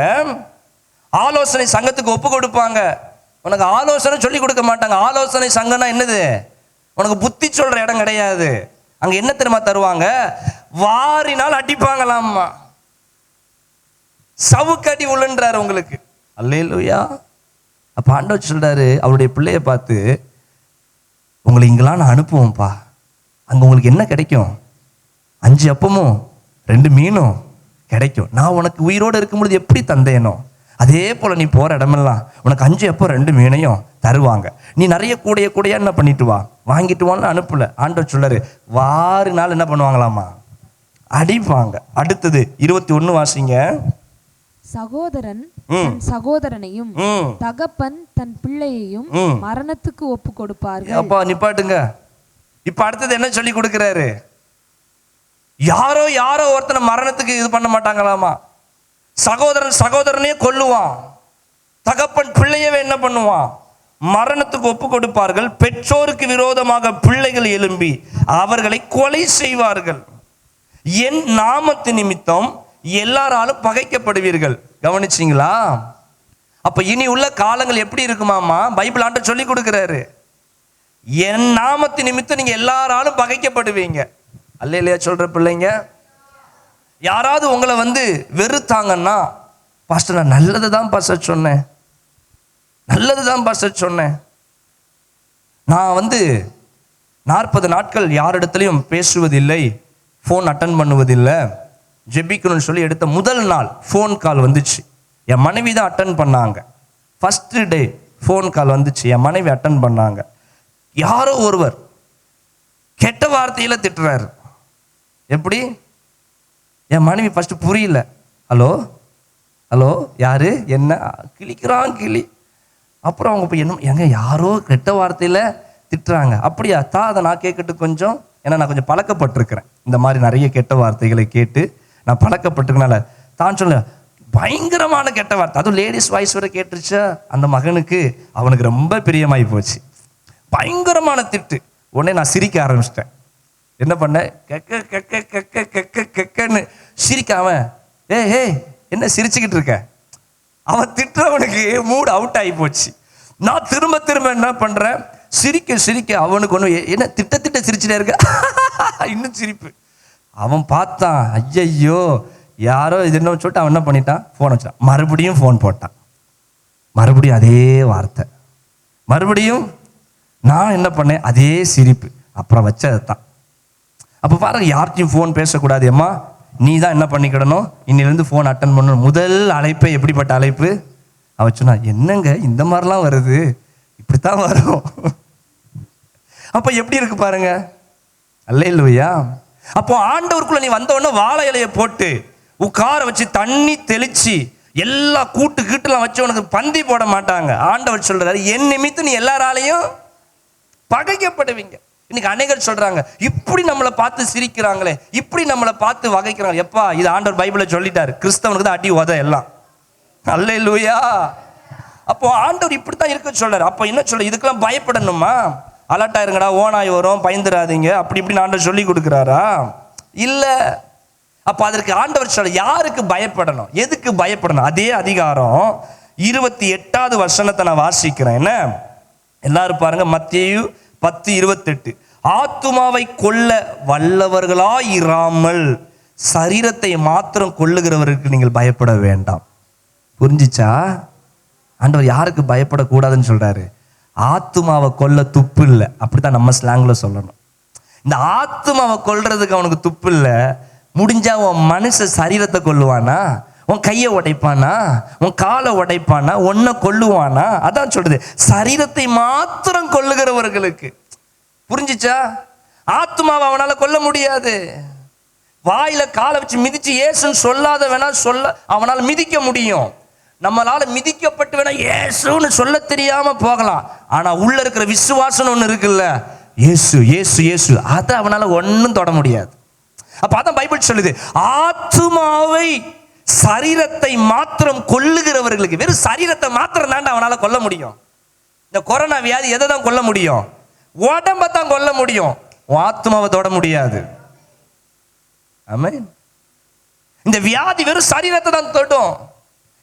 ஆலோசனை சங்கத்துக்கு ஒப்பு கொடுப்பாங்க. உனக்கு ஆலோசனை சொல்லி கொடுக்க மாட்டாங்க. ஆலோசனை சங்கம்னா என்னது? உனக்கு புத்தி சொல்ற இடம் கிடையாது. அங்க என்ன தெரியுமா தருவாங்க? வாரினால் அடிப்பாங்களாமா, சவுக்கடி உள்ளன்றாரு உங்களுக்கு. அல்லேலூயா. அப்ப ஆண்டவர் சொல்றாரு அவருடைய பிள்ளைய பார்த்து, உங்களை இங்கெல்லாம் நான் அனுப்புவோம்ப்பா. அங்க உங்களுக்கு என்ன கிடைக்கும்? 5 அப்பமும் 2 மீனும் கிடைக்கும். நான் உனக்கு உயிரோடு இருக்கும் பொழுது எப்படி தந்தேனோ அதே போல நீ போற இடமெல்லாம் உனக்கு 5 அப்பம் 2 மீனையும் தருவாங்க. நீ நிறைய கூடைய என்ன பண்ணிட்டு வா, வாங்கிட்டு வான்னு அனுப்பல. ஆண்டவர் சொல்றாரு, வாரினால் என்ன பண்ணுவாங்களாமா? அடிப்பாங்க. அடுத்தது 21 வாசிங்க. சகோதரன் தன் சகோதரனையும் தகப்பன் தன் பிள்ளையையும் மரணத்துக்கு ஒப்பு கொடுப்பார்கள். அப்பா நிப்பாட்டுங்க. இப்ப அடுத்தது என்ன சொல்லி கொடுக்கிறாரு? யாரோ ஒருத்தனை மரணத்துக்கு இது பண்ண மாட்டாங்களாமா. சகோதரன் சகோதரனே கொல்லுவான், தகப்பன் பிள்ளையவே என்ன பண்ணுவான்? மரணத்துக்கு ஒப்பு கொடுப்பார்கள். பெற்றோருக்கு விரோதமாக பிள்ளைகள் எழும்பி அவர்களை கொலை செய்வார்கள். என் நாமத்து நிமித்தம் எல்லாராலும் பகைக்கப்படுவீர்கள். கவனிச்சிங்களா? அப்ப இனி உள்ள காலங்கள் எப்படி இருக்குமாமா? பைபிள் ஆண்டவர் சொல்லி கொடுக்கிறாரு, என் நாமத்து நிமித்தம் நீங்க எல்லாராலும் பகைக்கப்படுவீங்க. அல்லேலூயா சொல்ற பிள்ளைங்க. யாராவது உங்களை வெறுத்தாங்கன்னா, பாஸ்டர் நான் நல்லது தான் பாஸ்டர் சொன்னேன், நல்லது தான் பாஸ்டர் சொன்னேன், 40 நாட்கள் யாரிடத்துலையும் பேசுவதில்லை, ஃபோன் அட்டன் பண்ணுவதில்லை. ஜெபிக்கணும்னு சொல்லி எடுத்த முதல் நாள் ஃபோன் கால் வந்துச்சு. என் மனைவி தான் அட்டன் பண்ணாங்க. ஃபஸ்ட்டு டே ஃபோன் கால் வந்துச்சு, என் மனைவி அட்டன் பண்ணாங்க. யாரோ ஒருவர் கெட்ட வார்த்தையில் திட்டுறாரு. எப்படி? என் மனைவி ஃபஸ்ட்டு புரியல. ஹலோ ஹலோ யாரு, என்ன கிளிக்கிறான் கிளி. அப்புறம் அவங்க போய் என்ன, எங்க யாரோ கெட்ட வார்த்தையில் திட்டுறாங்க. அப்படியா அதை நான் கேட்கட்டு கொஞ்சம், ஏன்னா நான் கொஞ்சம் பழக்கப்பட்டிருக்கிறேன் இந்த மாதிரி நிறைய கெட்ட வார்த்தைகளை கேட்டு நான் பழக்கப்பட்டிருக்கனால தான் சொல்ல, பயங்கரமான கெட்ட வார்த்தை, அதுவும் லேடிஸ் வாய்ஸ் வரை கேட்டுருச்சா. அந்த மகனுக்கு அவனுக்கு ரொம்ப பிரியமாகி போச்சு. பயங்கரமான திட்டு. உடனே நான் சிரிக்க ஆரம்பிச்சிட்டேன். என்ன பண்ணேன், கெக்க கெக்க கெக்க கெக்க கெக்கன்னு சிரிக்காம, ஏ என்ன சிரிச்சுக்கிட்டு இருக்க. அவன் திட்டுறவனுக்கு மூட் அவுட் ஆகி போச்சு. நான் திரும்ப திரும்ப என்ன பண்றேன், சிரிக்க சிரிக்க அவனுக்கு ஒன்று, என்ன திட்ட சிரிச்சுட்டே இருக்க, இன்னும் சிரிப்பு. அவன் பார்த்தான், ஐயையோ யாரோ இது என்ன சொல்லிட்டு அவன் என்ன பண்ணிட்டான், ஃபோன் வச்சான். மறுபடியும் ஃபோன் போட்டான், மறுபடியும் அதே வார்த்தை, மறுபடியும் நான் என்ன பண்ணேன், அதே சிரிப்பு. அப்புறம் வச்சது தான். அப்போ பாருங்க, யார்கிட்டையும் ஃபோன் பேசக்கூடாது. அம்மா நீ தான் என்ன பண்ணிக்கிடணும், இன்னிலேருந்து ஃபோன் அட்டன் பண்ணணும். முதல் அழைப்பை எப்படிப்பட்ட அழைப்பு? அவ சொன்னா, என்னங்க இந்த மாதிரிலாம் வருது, இப்படித்தான் வரும். அப்போ எப்படி இருக்கு பாருங்க. அல்லேலூயா. அப்போ ஆண்டவருக்குள்ள நீ வந்த உடனே வாழை இலையை போட்டு உட்கார வச்சு தண்ணி தெளிச்சு எல்லா கூட்டு கீட்டுலாம் வச்சு உனக்கு பந்தி போட மாட்டாங்க. ஆண்டவர் சொல்றாரு, என் நிமித்தம் நீ எல்லாராலையும் பகைக்கப்படுவீங்க. இன்னைக்கு அநேகர் சொல்றாங்க, இப்படி நம்மளை பார்த்து சிரிக்கிறாங்களே, இப்படி நம்மளை பார்த்து வகைக்கிறாங்க. எப்பா, இது ஆண்டவர் பைபிளை சொல்லிட்டாரு, கிறிஸ்தவனுக்கு தான் அடி உத எல்லாம். அல்லேலூயா. அப்போ ஆண்டவர் இப்படித்தான் இருக்க சொல்றாரு. அப்போ என்ன சொல்ற, இதுக்கெல்லாம் பயப்படணுமா? அலர்ட் ஆயிருங்கடா, ஓனாய் வரும், பயந்துடாதீங்க, அப்படி இப்படின்னு ஆண்டவர் சொல்லி கொடுக்குறாரா? இல்ல. அப்போ அதற்கு ஆண்டவர் சொல்ற, யாருக்கு பயப்படணும், எதுக்கு பயப்படணும்? அதே அதிகாரம் 28வது வசனத்தை நான் வாசிக்கிறேன். என்ன எல்லாரும் பாருங்க, மத்தேயு 10:28. ஆத்துமாவை கொல்ல வல்லவர்களாயிராமல் சரீரத்தை மாத்திரம் கொல்லுகிறவருக்கு நீங்கள் பயப்பட வேண்டாம். புரிஞ்சிச்சா? ஆண்டவர் யாருக்கு பயப்படக்கூடாதுன்னு சொல்றாரு? ஆத்துமாவை கொல்ல துப்பு இல்லை, அப்படித்தான் நம்ம ஸ்லாங்ல சொல்லணும். இந்த ஆத்துமாவை கொல்றதுக்கு அவனுக்கு துப்பு இல்லை. முடிஞ்சா உன் மனுஷ சரீரத்தை கொல்லுவானா, உன் கையை உடைப்பானா, உன் காலை உடைப்பானா, உன்னை கொல்லுவானா? அதான் சொல்றது, சரீரத்தை மாத்திரம் கொல்லுகிறவர்களுக்கு. புரிஞ்சிச்சா? ஆத்துமாவை அவனால கொல்ல முடியாது. வாயில காலை வச்சு மிதிச்சு ஏசுன்னு சொல்லாத வேணா சொல்ல அவனால மிதிக்க முடியும். நம்மளால மிதிக்கப்பட்டு வேணா ஏசுன்னு சொல்ல தெரியாம போகலாம். ஆனா உள்ள இருக்கிற விசுவாசம் ஒண்ணு இருக்குல்ல, இயேசு இயேசு இயேசு, அதை அவனால ஒன்னும் தொட முடியாது. அப்ப அதான் பைபிள் சொல்லுது, ஆத்துமாவை சரீரத்தை மாத்திரம் கொல்லுகிறவர்களுக்கு. வெறும் சரீரத்தை மாத்திரம் தாண்டா அவனால கொல்ல முடியும். இந்த கொரோனா வியாதி எதை தான் கொல்ல முடியும்? உடம்ப தான் கொல்ல முடியும், ஆத்துமாவை தொட முடியாது. ஆமென். இந்த வியாதி வெறும் சரீரத்தை தான் தொடும்.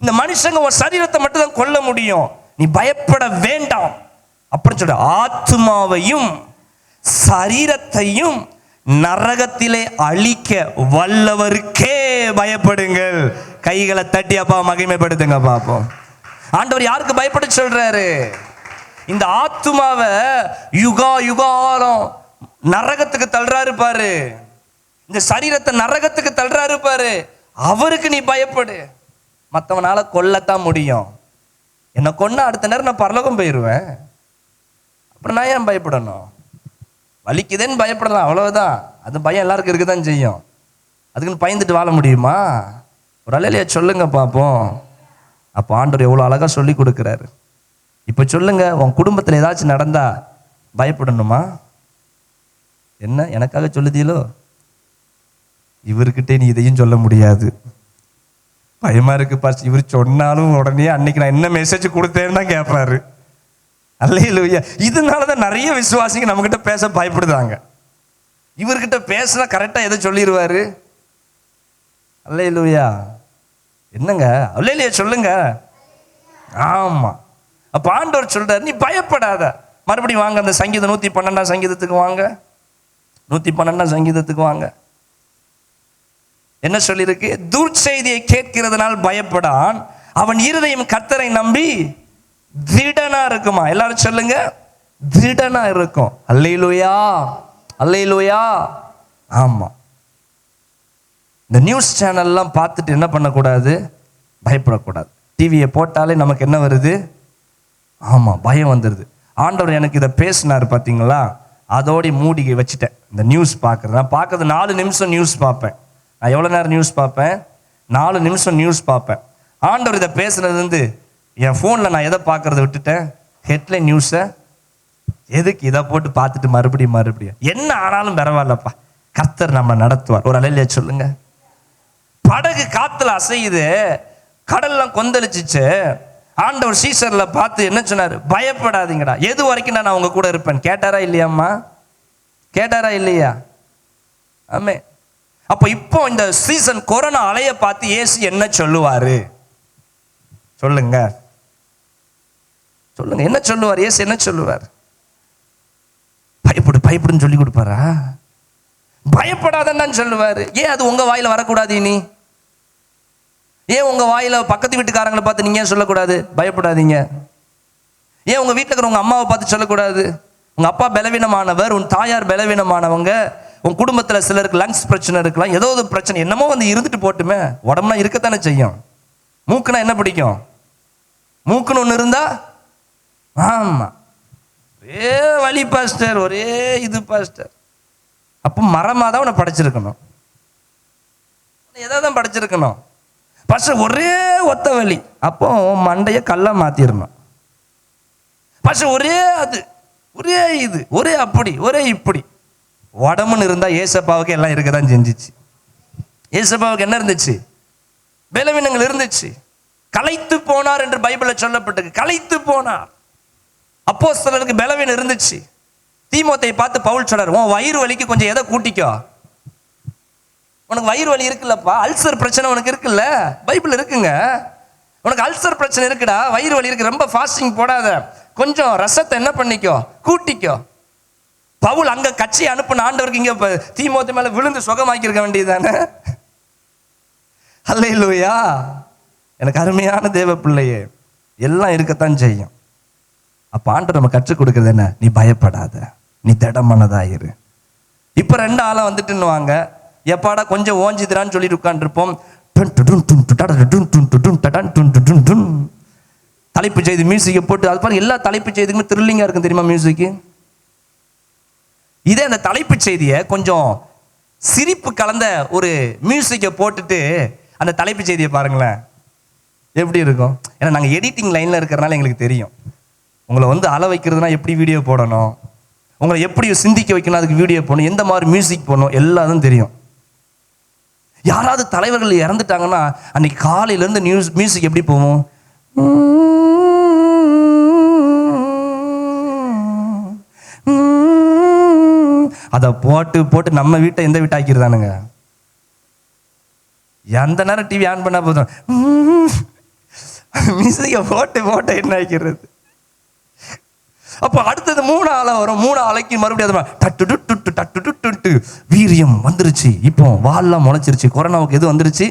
இந்த மனுஷங்க ஒரு சரீரத்தை மட்டும் தான் கொல்ல முடியும். நீ பயப்பட வேண்டாம் அப்படின்னு சொல்ற. ஆத்துமாவையும் சரீரத்தையும் நரகத்திலே அழிக்க வல்லவருக்கே பயப்படுங்கள். கைகளை தட்டி அப்பா மகிமைப்படுத்துங்க பாப்போம். ஆண்டவர் யாருக்கு பயப்பட சொல்றாரு? இந்த ஆத்துமாவை யுகா யுகாலம் நரகத்துக்கு தள்ளுறாரு பாரு, இந்த சரீரத்தை நரகத்துக்கு தள்ளுறாரு பாரு, அவருக்கு நீ பயப்படு. மற்றவனால கொல்லத்தான் முடியும். என்னை கொன்னா அடுத்த நேரம் நான் பரலோகம் போயிடுவேன். அப்புறம் நான் ஏன் பயப்படணும்? வலிக்குதேன்னு பயப்படலாம், அவ்வளவுதான். அது பயம் எல்லாருக்கும் இருக்குதான் செய்யும். அதுக்குன்னு பயந்துட்டு வாழ முடியுமா? ஒரு அலையிலையா சொல்லுங்க பார்ப்போம். அப்போ ஆண்டவர் எவ்வளோ அழகா சொல்லி கொடுக்குறாரு. இப்போ சொல்லுங்க, உன் குடும்பத்தில் ஏதாச்சும் நடந்தா பயப்படணுமா? என்ன எனக்காக சொல்லுதீங்களோ? இவர்கிட்ட நீ இதையும் சொல்ல முடியாது, பயமா இருக்கு பாஸ். இவர் சொன்னாலும் உடனே அன்னைக்கு நான் என்ன மெசேஜ் கொடுத்தேன்னு தான் கேட்பாரு. அல்லேலூயா. இதனாலதான் நிறைய விசுவாசிங்க நம்ம கிட்ட பேச பயப்படுதாங்க. இவர்கிட்ட பேசினா கரெக்டா எதை சொல்லிடுவாரு. அல்லேலூயா. என்னங்க அல்லேலூயா சொல்லுங்க. ஆமா. அப்ப ஆண்டவர் சொல்றாரு, நீ பயப்படாத. மறுபடியும் வாங்க, அந்த சங்கீதம் 112 சங்கீதத்துக்கு வாங்க. 112 சங்கீதத்துக்கு வாங்க. என்ன சொல்லியிருக்கு? துர்ச்செய்தியை கேட்கிறதுனால் பயப்படான், அவன் இருதயம் கர்த்தரை நம்பி திடனா இருக்குமா. எல்லாரும் சொல்லுங்க, திடனா இருக்கும். அல்லேலூயா, அல்லேலூயா. ஆமா, இந்த நியூஸ் சேனல்லாம் பார்த்துட்டு என்ன பண்ணக்கூடாது? பயப்படக்கூடாது. டிவியை போட்டாலே நமக்கு என்ன வருது? ஆமா, பயம் வந்துடுது. ஆண்டவர் எனக்கு இதை பேசினார் பார்த்தீங்களா, அதோடி மூடி வச்சுட்டேன். இந்த நியூஸ் பார்க்குறது, நான் பார்க்கறது 4 நிமிஷம் நியூஸ் பார்ப்பேன். நான் எவ்வளோ நேரம் நியூஸ் பார்ப்பேன்? 4 நிமிஷம் நியூஸ் பார்ப்பேன். ஆண்டவர் இதை பேசுனது வந்து என் ஃபோனில் நான் எதை பார்க்கறத விட்டுட்டேன்? ஹெட்லைன் நியூஸை. எதுக்கு இதை போட்டு பார்த்துட்டு மறுபடியும் என்ன ஆனாலும் பரவாயில்லப்பா, கர்த்தர் நம்ம நடத்துவார். ஒரு அலையில சொல்லுங்க. படகு காத்துல அசையுது, கடல்லாம் கொந்தளிச்சிச்சு. ஆண்டவர் சீசர்ல பார்த்து என்ன சொன்னாரு? பயப்படாதீங்கடா, எது வரைக்கும் நான் உங்க கூட இருப்பேன். கேட்டாரா இல்லையாம்மா? கேட்டாரா இல்லையா? ஆமே. அப்ப இப்போ இந்த சீசன் கொரோனா அலைய பார்த்து இயேசு என்ன சொல்லுவாரு? சொல்லுங்க, சொல்லுங்க, என்ன சொல்லுவார் இயேசு? என்ன சொல்லுவார்? பயப்படுன்னு சொல்லி கொடுப்பாரா? பயப்படாதன்னு சொல்லுவாரு. ஏன் அது உங்க வாயில வரக்கூடாது? இனி ஏன் உங்க வாயில பக்கத்து வீட்டுக்காரங்களை பார்த்து நீங்க ஏன் சொல்லக்கூடாது பயப்படாதீங்க? ஏன் உங்க வீட்டில் இருக்கிற உங்க அம்மாவை பார்த்து சொல்லக்கூடாது? உங்க அப்பா பலவீனமானவர், உன் தாயார் பலவீனமானவங்க, உன் குடும்பத்துல சிலருக்கு லங்ஸ் பிரச்சனை இருக்கலாம், ஏதோ ஒரு பிரச்சனை என்னமோ வந்து இருந்துட்டு போட்டுமே. உடம்புனா இருக்கத்தானே செய்யும். மூக்குனா என்ன பிடிக்கும்? மூக்குன்னு ஒன்று இருந்தா, ஆமா, ஒரே வலி பாஸ்டர், ஒரே இது பாஸ்டர். அப்போ மரமாக தான் உன்னை படைச்சிருக்கணும், எதாவது தான் படைச்சிருக்கணும். பாஸ்டர் ஒரே ஒத்த வலி, அப்போ மண்டைய கல்லா மாத்திரணும். பாஸ்டர் ஒரே அது, ஒரே இது, ஒரே அப்படி, ஒரே இப்படி. உடம்புன்னு இருந்தா ஏசப்பாவுக்கு எல்லாம் இருக்கதான் செஞ்சிச்சு. ஏசப்பாவுக்கு என்ன இருந்துச்சு? பலவீனங்கள் இருந்துச்சு. களைத்து போனார் என்று பைபிளில் சொல்லப்பட்டது. களைத்து போனார். அப்போஸ்தலருக்கு பலவீனம் இருந்துச்சு. தீமோத்தேயை பார்த்து பவுல் சொல்றார், உன் வயிறு வலிக்கு கொஞ்சம் எதை கூட்டிக்கோ. உனக்கு வயிறு வலி இருக்குல்லப்பா, அல்சர் பிரச்சனை உனக்கு இருக்குல்ல, பைபிள் இருக்குங்க. உனக்கு அல்சர் பிரச்சனை இருக்குடா, வயிறு வலி இருக்கு, ரொம்ப ஃபாஸ்டிங் போடாத, கொஞ்சம் ரசத்தை என்ன பண்ணிக்கோ, கூட்டிக்கோ. பவுல் அங்க கட்சி அனுப்புன ஆண்டவருக்கு இங்க தீமோத்தே மேல விழுந்து சுகமாக்கி இருக்க வேண்டியதுதானே? அல்லேலூயா. எனக்கு அருமையான தேவ பிள்ளையே, எல்லாம் இருக்கத்தான் செய்யும். அப்ப ஆண்டவர் நம்ம கற்றுக் கொடுக்கறது என்ன? நீ பயப்படாத, நீ திடமானதாயிரு. இப்ப 2 ஆளா வந்துட்டுன்னுவாங்க, எப்பாடா கொஞ்சம் ஓஞ்சிதுரான்னு சொல்லிட்டு உட்காந்துருப்போம். தலைப்பு செய்தி மியூசிக்கை போட்டு அது பாருங்க, எல்லா தலைப்பு செய்திக்குமே த்ரில்லிங்கா இருக்கும் தெரியுமா மியூசிக்கு. இதே அந்த தலைப்பு செய்தியை கொஞ்சம் சிரிப்பு கலந்த ஒரு மியூசிக்கை போட்டுட்டு அந்த தலைப்பு செய்தியை பாருங்களேன், எப்படி இருக்கும். ஏன்னா நாங்கள் எடிட்டிங் லைனில் இருக்கிறனால எங்களுக்கு தெரியும், உங்களை வந்து அள வைக்கிறதுனா எப்படி வீடியோ போடணும், உங்களை எப்படி சிந்திக்க வைக்கணும், அதுக்கு வீடியோ போடணும், எந்த மாதிரி மியூசிக் போடணும், எல்லாரும் தெரியும். யாராவது தலைவர்கள் இறந்துட்டாங்கன்னா அன்னைக்கு காலையிலேருந்து மியூசிக் எப்படி போகும்? அதை போட்டு போட்டு நம்ம வீட்டை எந்த வீட்டை ஆக்கிடுதானுங்க. எந்த நேரம் டிவி ஆன் பண்ணா போதும் மியூசிக்கை போட்டு போட்டு என்ன ஆக்கிறது. அப்போ அடுத்தது 3 ஆளா வரும். 3 ஆளைக்கு மறுபடியும் டட்டு டுட்டு டட்டு டுட்டு வீரியம் வந்துருச்சு. இப்போ வால்லாம் முளைச்சிருச்சு. கொரோனாவுக்கு எது வந்துருச்சு?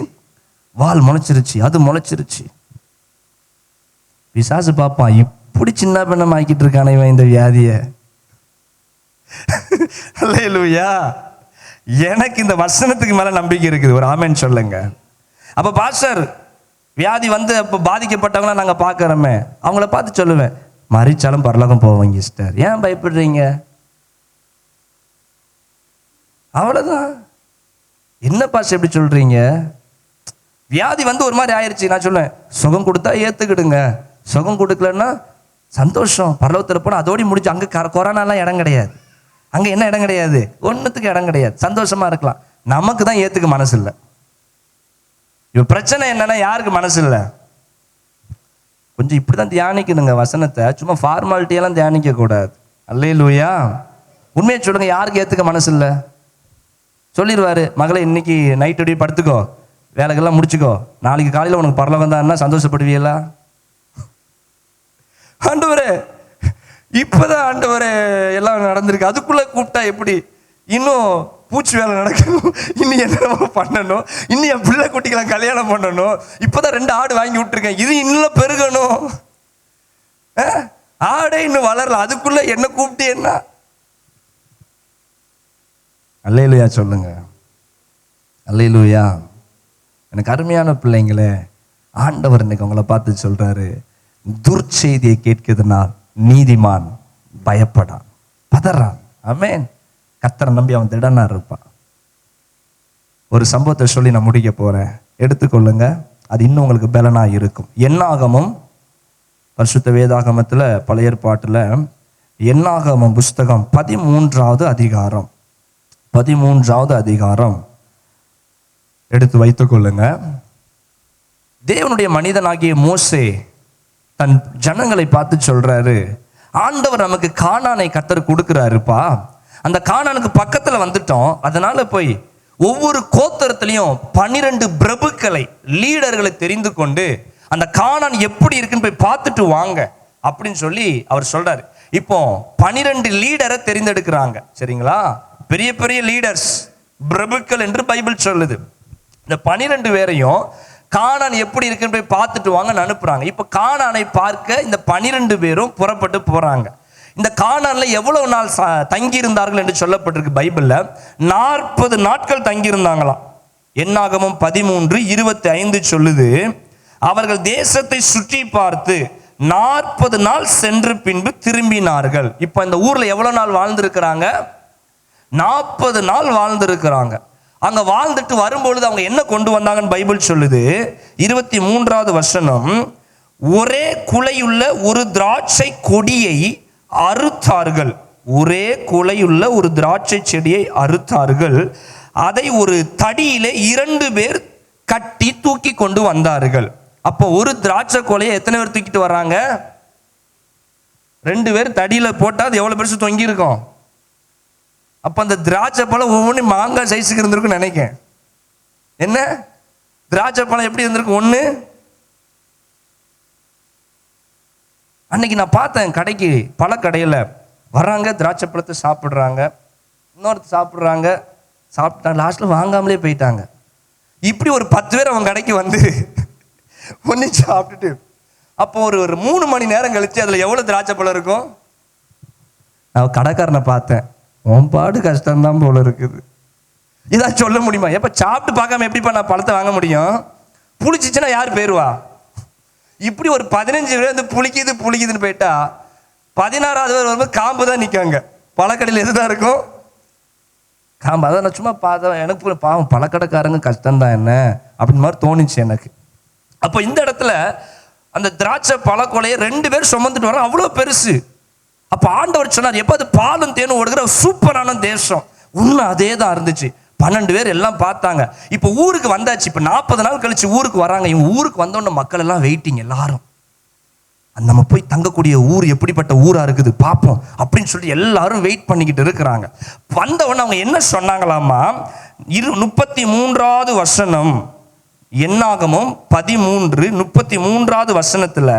வால் முளைச்சிருச்சு, அது முளைச்சிருச்சு. பிசாசு பாப்பா, இப்படி சின்ன பின்னம் ஆக்கிட்டு இருக்கானே இவன் இந்த வியாதியை. அல்லேலூயா. எனக்கு இந்த வசனத்துக்கு மேல நம்பிக்கை இருக்குது. ஒரு ஆமென் சொல்லுங்க. அப்ப பாஸ்டர் வியாதி வந்து அப்ப பாதிக்கப்பட்டவங்கள நாங்க பாக்குறோமே, அவங்கள பார்த்து சொல்லுவேன், மறிச்சாலும் பரலோகம் போவாங்க சிஸ்டர், ஏன் பயப்படுறீங்க? அவ்வளவுதான். என்ன பாஸ்டர் எப்படி சொல்றீங்க? வியாதி வந்து ஒரு மாதிரி ஆயிடுச்சு. நான் சொல்லுவேன், சுகம் கொடுத்தா ஏத்துக்கிடுங்க, சுகம் கொடுக்கலன்னா சந்தோஷம், பரலோகத்தில் போனா அதோடி முடிஞ்சு. அங்க கொரோனாலாம் இடம் கிடையாது, அங்க என்ன இடம் கிடையாது, ஒன்னுத்துக்கு இடம் கிடையாது, சந்தோஷமா இருக்கலாம். நமக்கு தான் ஏத்துக்க மனசு இல்லை. இப்ப பிரச்சனை என்னன்னா யாருக்கு மனசு இல்லை? கொஞ்சம் இப்படிதான் தியானிக்கணுங்க வசனத்தை, சும்மா ஃபார்மாலிட்டியெல்லாம் தியானிக்க கூடாது. அல்லேலூயா. உண்மையை சொல்லுங்க, யாருக்கு ஏத்துக்க மனசு இல்லை? சொல்லிடுவாரு, மகளை இன்னைக்கு நைட்டு படுத்துக்கோ, வேலைக்கெல்லாம் முடிச்சுக்கோ, நாளைக்கு காலையில் உனக்கு பரலோகம் தான், சந்தோஷப்படுவீங்களா? ஆண்டவரே இப்பதான் ஆண்டவரே எல்லாம் நடந்திருக்கு, அதுக்குள்ள கூப்பிட்டா எப்படி? இன்னும் பூச்சி வேலை நடக்கணும், இன்னும் என்ன பண்ணணும், இன்னும் என் பிள்ளை குட்டிக்கெல்லாம் கல்யாணம் பண்ணணும், இப்பதான் 2 ஆடு வாங்கி விட்டுருக்கேன், இது இன்னும் பெருகணும். ஆடு மாடே இன்னும் வளரல, அதுக்குள்ள என்ன கூப்பிட்டு என்ன? அல்லேலூயா சொல்லுங்க, அல்லேலூயா. எனக்கு அருமையான பிள்ளைங்களே, ஆண்டவர் இன்னைக்கு உங்களை பார்த்து சொல்றாரு, துர்ச்செய்தியை கேட்கிறதுனால் நீதிமான் பயப்படான், பதறான். ஆமென். கர்த்தரை நம்பி அவன் திடனா இருப்பான். ஒரு சம்பவத்தை சொல்லி நான் முடிக்க போறேன், எடுத்துக்கொள்ளுங்க, அது இன்னும் உங்களுக்கு பலனா இருக்கும். என்னாகமம், பரிசுத்த வேதாகமத்துல பழைய ஏற்பாட்டுல என்னாகமம் புஸ்தகம் 13வது அதிகாரம், 13வது அதிகாரம் எடுத்து வைத்துக் கொள்ளுங்க. தேவனுடைய மனிதனாகிய மோசே தன் ஜனங்களை பார்த்து சொல்றாரு, ஆண்டவர் நமக்கு கானானை கர்த்தர் கொடுக்கிறாருப்பா, அந்த கானானுக்கு பக்கத்துல வந்துட்டோம், அதனால போய் ஒவ்வொரு கோத்திரத்திலையும் 12 பிரபுக்களை, லீடர்களை தெரிந்து கொண்டு அந்த கானான் எப்படி இருக்குன்னு போய் பார்த்துட்டு வாங்க அப்படின்னு சொல்லி அவர் சொல்றாரு. இப்போ 12 லீடரை தெரிந்தெடுக்கிறாங்க, சரிங்களா? பெரிய பெரிய லீடர்ஸ், பிரபுக்கள் என்று பைபிள் சொல்லுது. இந்த 12 பேரையும் கானான் எப்படி இருக்குன்னு போய் பார்த்துட்டு வாங்கன்னு அனுப்புறாங்க. இப்போ கானானை பார்க்க இந்த 12 பேரும் புறப்பட்டு போறாங்க. இந்த கானான்ல எவ்வளவு நாள் தங்கி இருந்தார்கள் என்று சொல்லப்பட்டிருக்கு பைபிள்ல. 40 நாட்கள் தங்கி இருந்தாங்களாம். என்னாகமம் 13:25 சொல்லுது, அவர்கள் தேசத்தை சுற்றி பார்த்து 40 நாள் சென்று பின்பு திரும்பினார்கள். இப்ப இந்த ஊர்ல எவ்வளவு நாள் வாழ்ந்திருக்கிறாங்க? 40 நாள் வாழ்ந்திருக்கிறாங்க. அங்க வாழ்ந்துட்டு வரும்பொழுது அவங்க என்ன கொண்டு வந்தாங்கன்னு பைபிள் சொல்லுது. 23வது வசனம், ஒரே குலையுள்ள ஒரு திராட்சை கொடியை அறுத்தார்கள். ஒரே குலையுள்ள ஒரு திராட்சை செடியை அறுத்தார்கள். அதை ஒரு தடியிலே 2 பேர் கட்டி தூக்கி கொண்டு வந்தார்கள். அப்போ ஒரு திராட்சை கொலையை எத்தனை பேர் தூக்கிட்டு வர்றாங்க? 2 பேர் தடியில போட்டா அது எவ்வளவு பெருசு தொங்கி இருக்கும். அப்ப அந்த திராட்சை பழம் ஒவ்வொன்றும் மாங்காய் சைஸுக்கு இருந்திருக்கும் நினைக்கிறேன். என்ன திராட்சை பழம் எப்படி இருந்திருக்கும்? ஒண்ணு அன்னைக்கு நான் பார்த்தேன், கடைக்கு பழக்கடையில் வர்றாங்க, திராட்சை பழத்தை சாப்பிட்றாங்க, இன்னொருத்தர் சாப்பிட்றாங்க, சாப்பிட்டாங்க, லாஸ்ட்டில் வாங்காமலே போயிட்டாங்க. இப்படி ஒரு 10 பேர் அவங்க கடைக்கு வந்து ஒன்று சாப்பிட்டுட்டு, அப்போ ஒரு 3 மணி நேரம் கழிச்சு அதில் எவ்வளோ திராட்சை பழம் இருக்கும்? நான் கடைக்காரனை பார்த்தேன், உன் பாடு கஷ்டம்தான் போல இருக்குது. இதான் சொல்ல முடியுமா? எப்போ சாப்பிட்டு பார்க்காம எப்படிப்பா நான் பழத்தை வாங்க முடியும்? புளிச்சிச்சுன்னா யார் பேருவா? இப்படி ஒரு 15 பேர் வந்து புளிக்குதுன்னு போயிட்டா 16வது பேர் வரும்போது காம்பு தான் நிற்காங்க. பழக்கடையில் எதுதான் இருக்கும்? காம்பு. அதான் நான் சும்மா பார்த்தேன், எனக்கு பாவம் பழக்கடைக்காரங்க கஷ்டம்தான் என்ன அப்படின்னு மாதிரி தோணுச்சு எனக்கு. அப்போ இந்த இடத்துல அந்த திராட்சை பழக்கொலையை 2 பேர் சுமந்துட்டு வர, அவ்வளோ பெருசு. அப்போ ஆண்டவர் சொன்னார், எப்போ அது பாலும் தேனும் ஓடுகிற சூப்பரான தேசம். உண்மை அதே தான் இருந்துச்சு. 12 பேர் எல்லாம் பார்த்தாங்க. இப்போ ஊருக்கு வந்தாச்சு. இப்போ 40 நாள் கழிச்சு ஊருக்கு வராங்க. இவங்க ஊருக்கு வந்தோடனே மக்கள் எல்லாம் வெயிட்டிங், எல்லாரும் நம்ம போய் தங்கக்கூடிய ஊர் எப்படிப்பட்ட ஊரா இருக்குது பார்ப்போம் அப்படின்னு சொல்லி எல்லாரும் வெயிட் பண்ணிக்கிட்டு இருக்கிறாங்க. வந்தவொடனே அவங்க என்ன சொன்னாங்களாமா, 33வது வசனம், என்னாகமம் 13:33வது வசனத்துல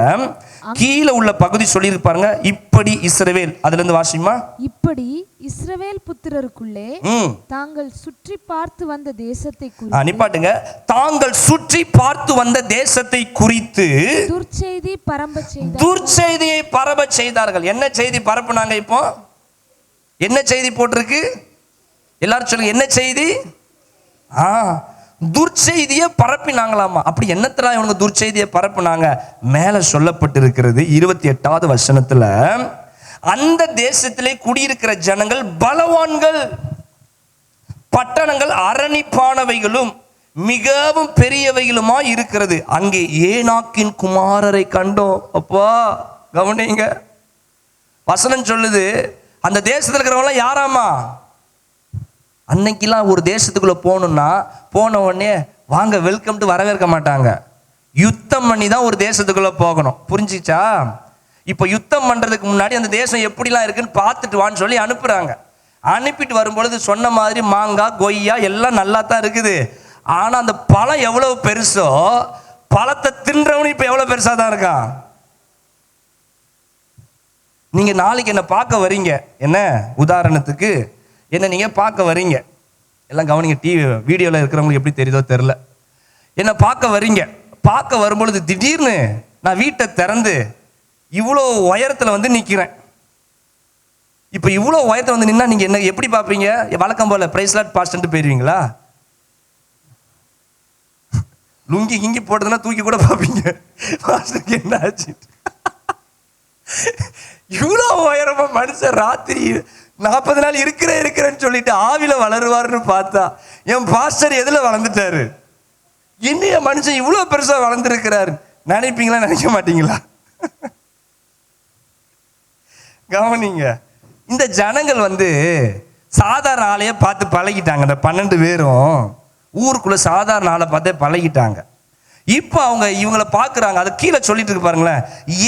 கீழே உள்ள பகுதி சொல்லியிருப்பாருங்க. இப்படி இஸ்ரவேல், அதுல இருந்து வாசிமா. இப்படி இஸ்ரவேல் புத்திரருக்குள்ளே தாங்கள் சுற்றி பார்த்து வந்த தேசத்தை நிப்பாட்டுங்க. தாங்கள் சுற்றி பார்த்து வந்த தேசத்தை குறித்து துர்ச்செய்தியை பரப்ப செய்தார்கள். என்ன செய்தி பரப்புனாங்க? இப்போ என்ன செய்தி போட்டிருக்கு? எல்லாரும் சொல்லுங்க, என்ன செய்தி? துர்ச்செய்தியை பரப்பினாங்களாமா. அப்படி என்னத்துல இவங்க துர்ச்செய்தியை பரப்புனாங்க? மேல சொல்லப்பட்டிருக்கிறது 28வது வசனத்துல, அந்த தேசத்திலே குடியிருக்கிற ஜனங்கள் பலவான்கள், பட்டணங்கள் அரணிப்பானவைகளும் மிகவும் பெரியவைகளுமா இருக்கிறது. அங்கே ஏனாக்கின் குமாரரை கண்டோம். அப்பா கவனிங்க, வசனம் சொல்லுது, அந்த தேசத்தில் இருக்கிறவங்க யாராமா? அன்னைக்கெல்லாம் ஒரு தேசத்துக்குள்ள போகணும்னா போன உடனே வாங்க வெல்கம் டு வரவேற்க மாட்டாங்க. யுத்தம் பண்ணி தான் ஒரு தேசத்துக்குள்ள போகணும். புரிஞ்சிச்சா? இப்போ யுத்தம் பண்றதுக்கு முன்னாடி அந்த தேசம் எப்படிலாம் இருக்குன்னு பார்த்துட்டு வான்னு சொல்லி அனுப்புறாங்க. அனுப்பிட்டு வரும்பொழுது சொன்ன மாதிரி மாங்காய் கொய்யா எல்லாம் நல்லா தான் இருக்குது. ஆனா அந்த பழம் எவ்வளவு பெருசோ, பழத்தை தின்றவனு இப்ப எவ்வளவு பெருசா தான் இருக்கான். நீங்க நாளைக்கு என்ன பார்க்க வரீங்க, என்ன உதாரணத்துக்கு என்ன நீங்க பார்க்க வரீங்க, எல்லாம் கவனிங்க, டிவி வீடியோல இருக்கிறவங்களுக்கு எப்படி தெரியுதோ தெரியல. என்ன பார்க்க வரீங்க, பார்க்க வரும்பொழுது திடீர்னு நான் வீட்டை திறந்து இவ்வளோ உயரத்தில் வந்து நிற்கிறேன். இப்போ இவ்வளோ உயரத்தில் வந்து நின்னா நீங்கள் என்ன எப்படி பார்ப்பீங்க? வழக்கம் போல பிரைஸ் லாட் பாஸ்டன்ட்டு போயிடுவீங்களா? லுங்கி கிங்கி போட்டதுன்னா தூக்கி கூட பார்ப்பீங்க, பாஸ்டருக்கு என்ன ஆச்சு. இவ்வளோ உயரமா மனுஷன் ராத்திரி 40 நாள் இருக்கிறேன்னு சொல்லிட்டு ஆவில வளருவாருன்னு பார்த்தா என் பாஸ்டர் எதுல வளர்ந்துட்டாரு? என்னைய மனுஷன் இவ்வளோ பெருசா வளர்ந்துருக்கிறாரு நினைப்பீங்களா, நினைக்க மாட்டீங்களா? கவனிங்க, இந்த ஜனங்கள் வந்து சாதாரண ஆளையே பார்த்து பழகிட்டாங்க. இந்த 12 பேரும் ஊருக்குள்ள சாதாரண ஆளை பார்த்தே பழகிட்டாங்க. இப்போ அவங்க இவங்களை பார்க்குறாங்க. அது கீழே சொல்லிட்டு இருக்கு பாருங்களேன்,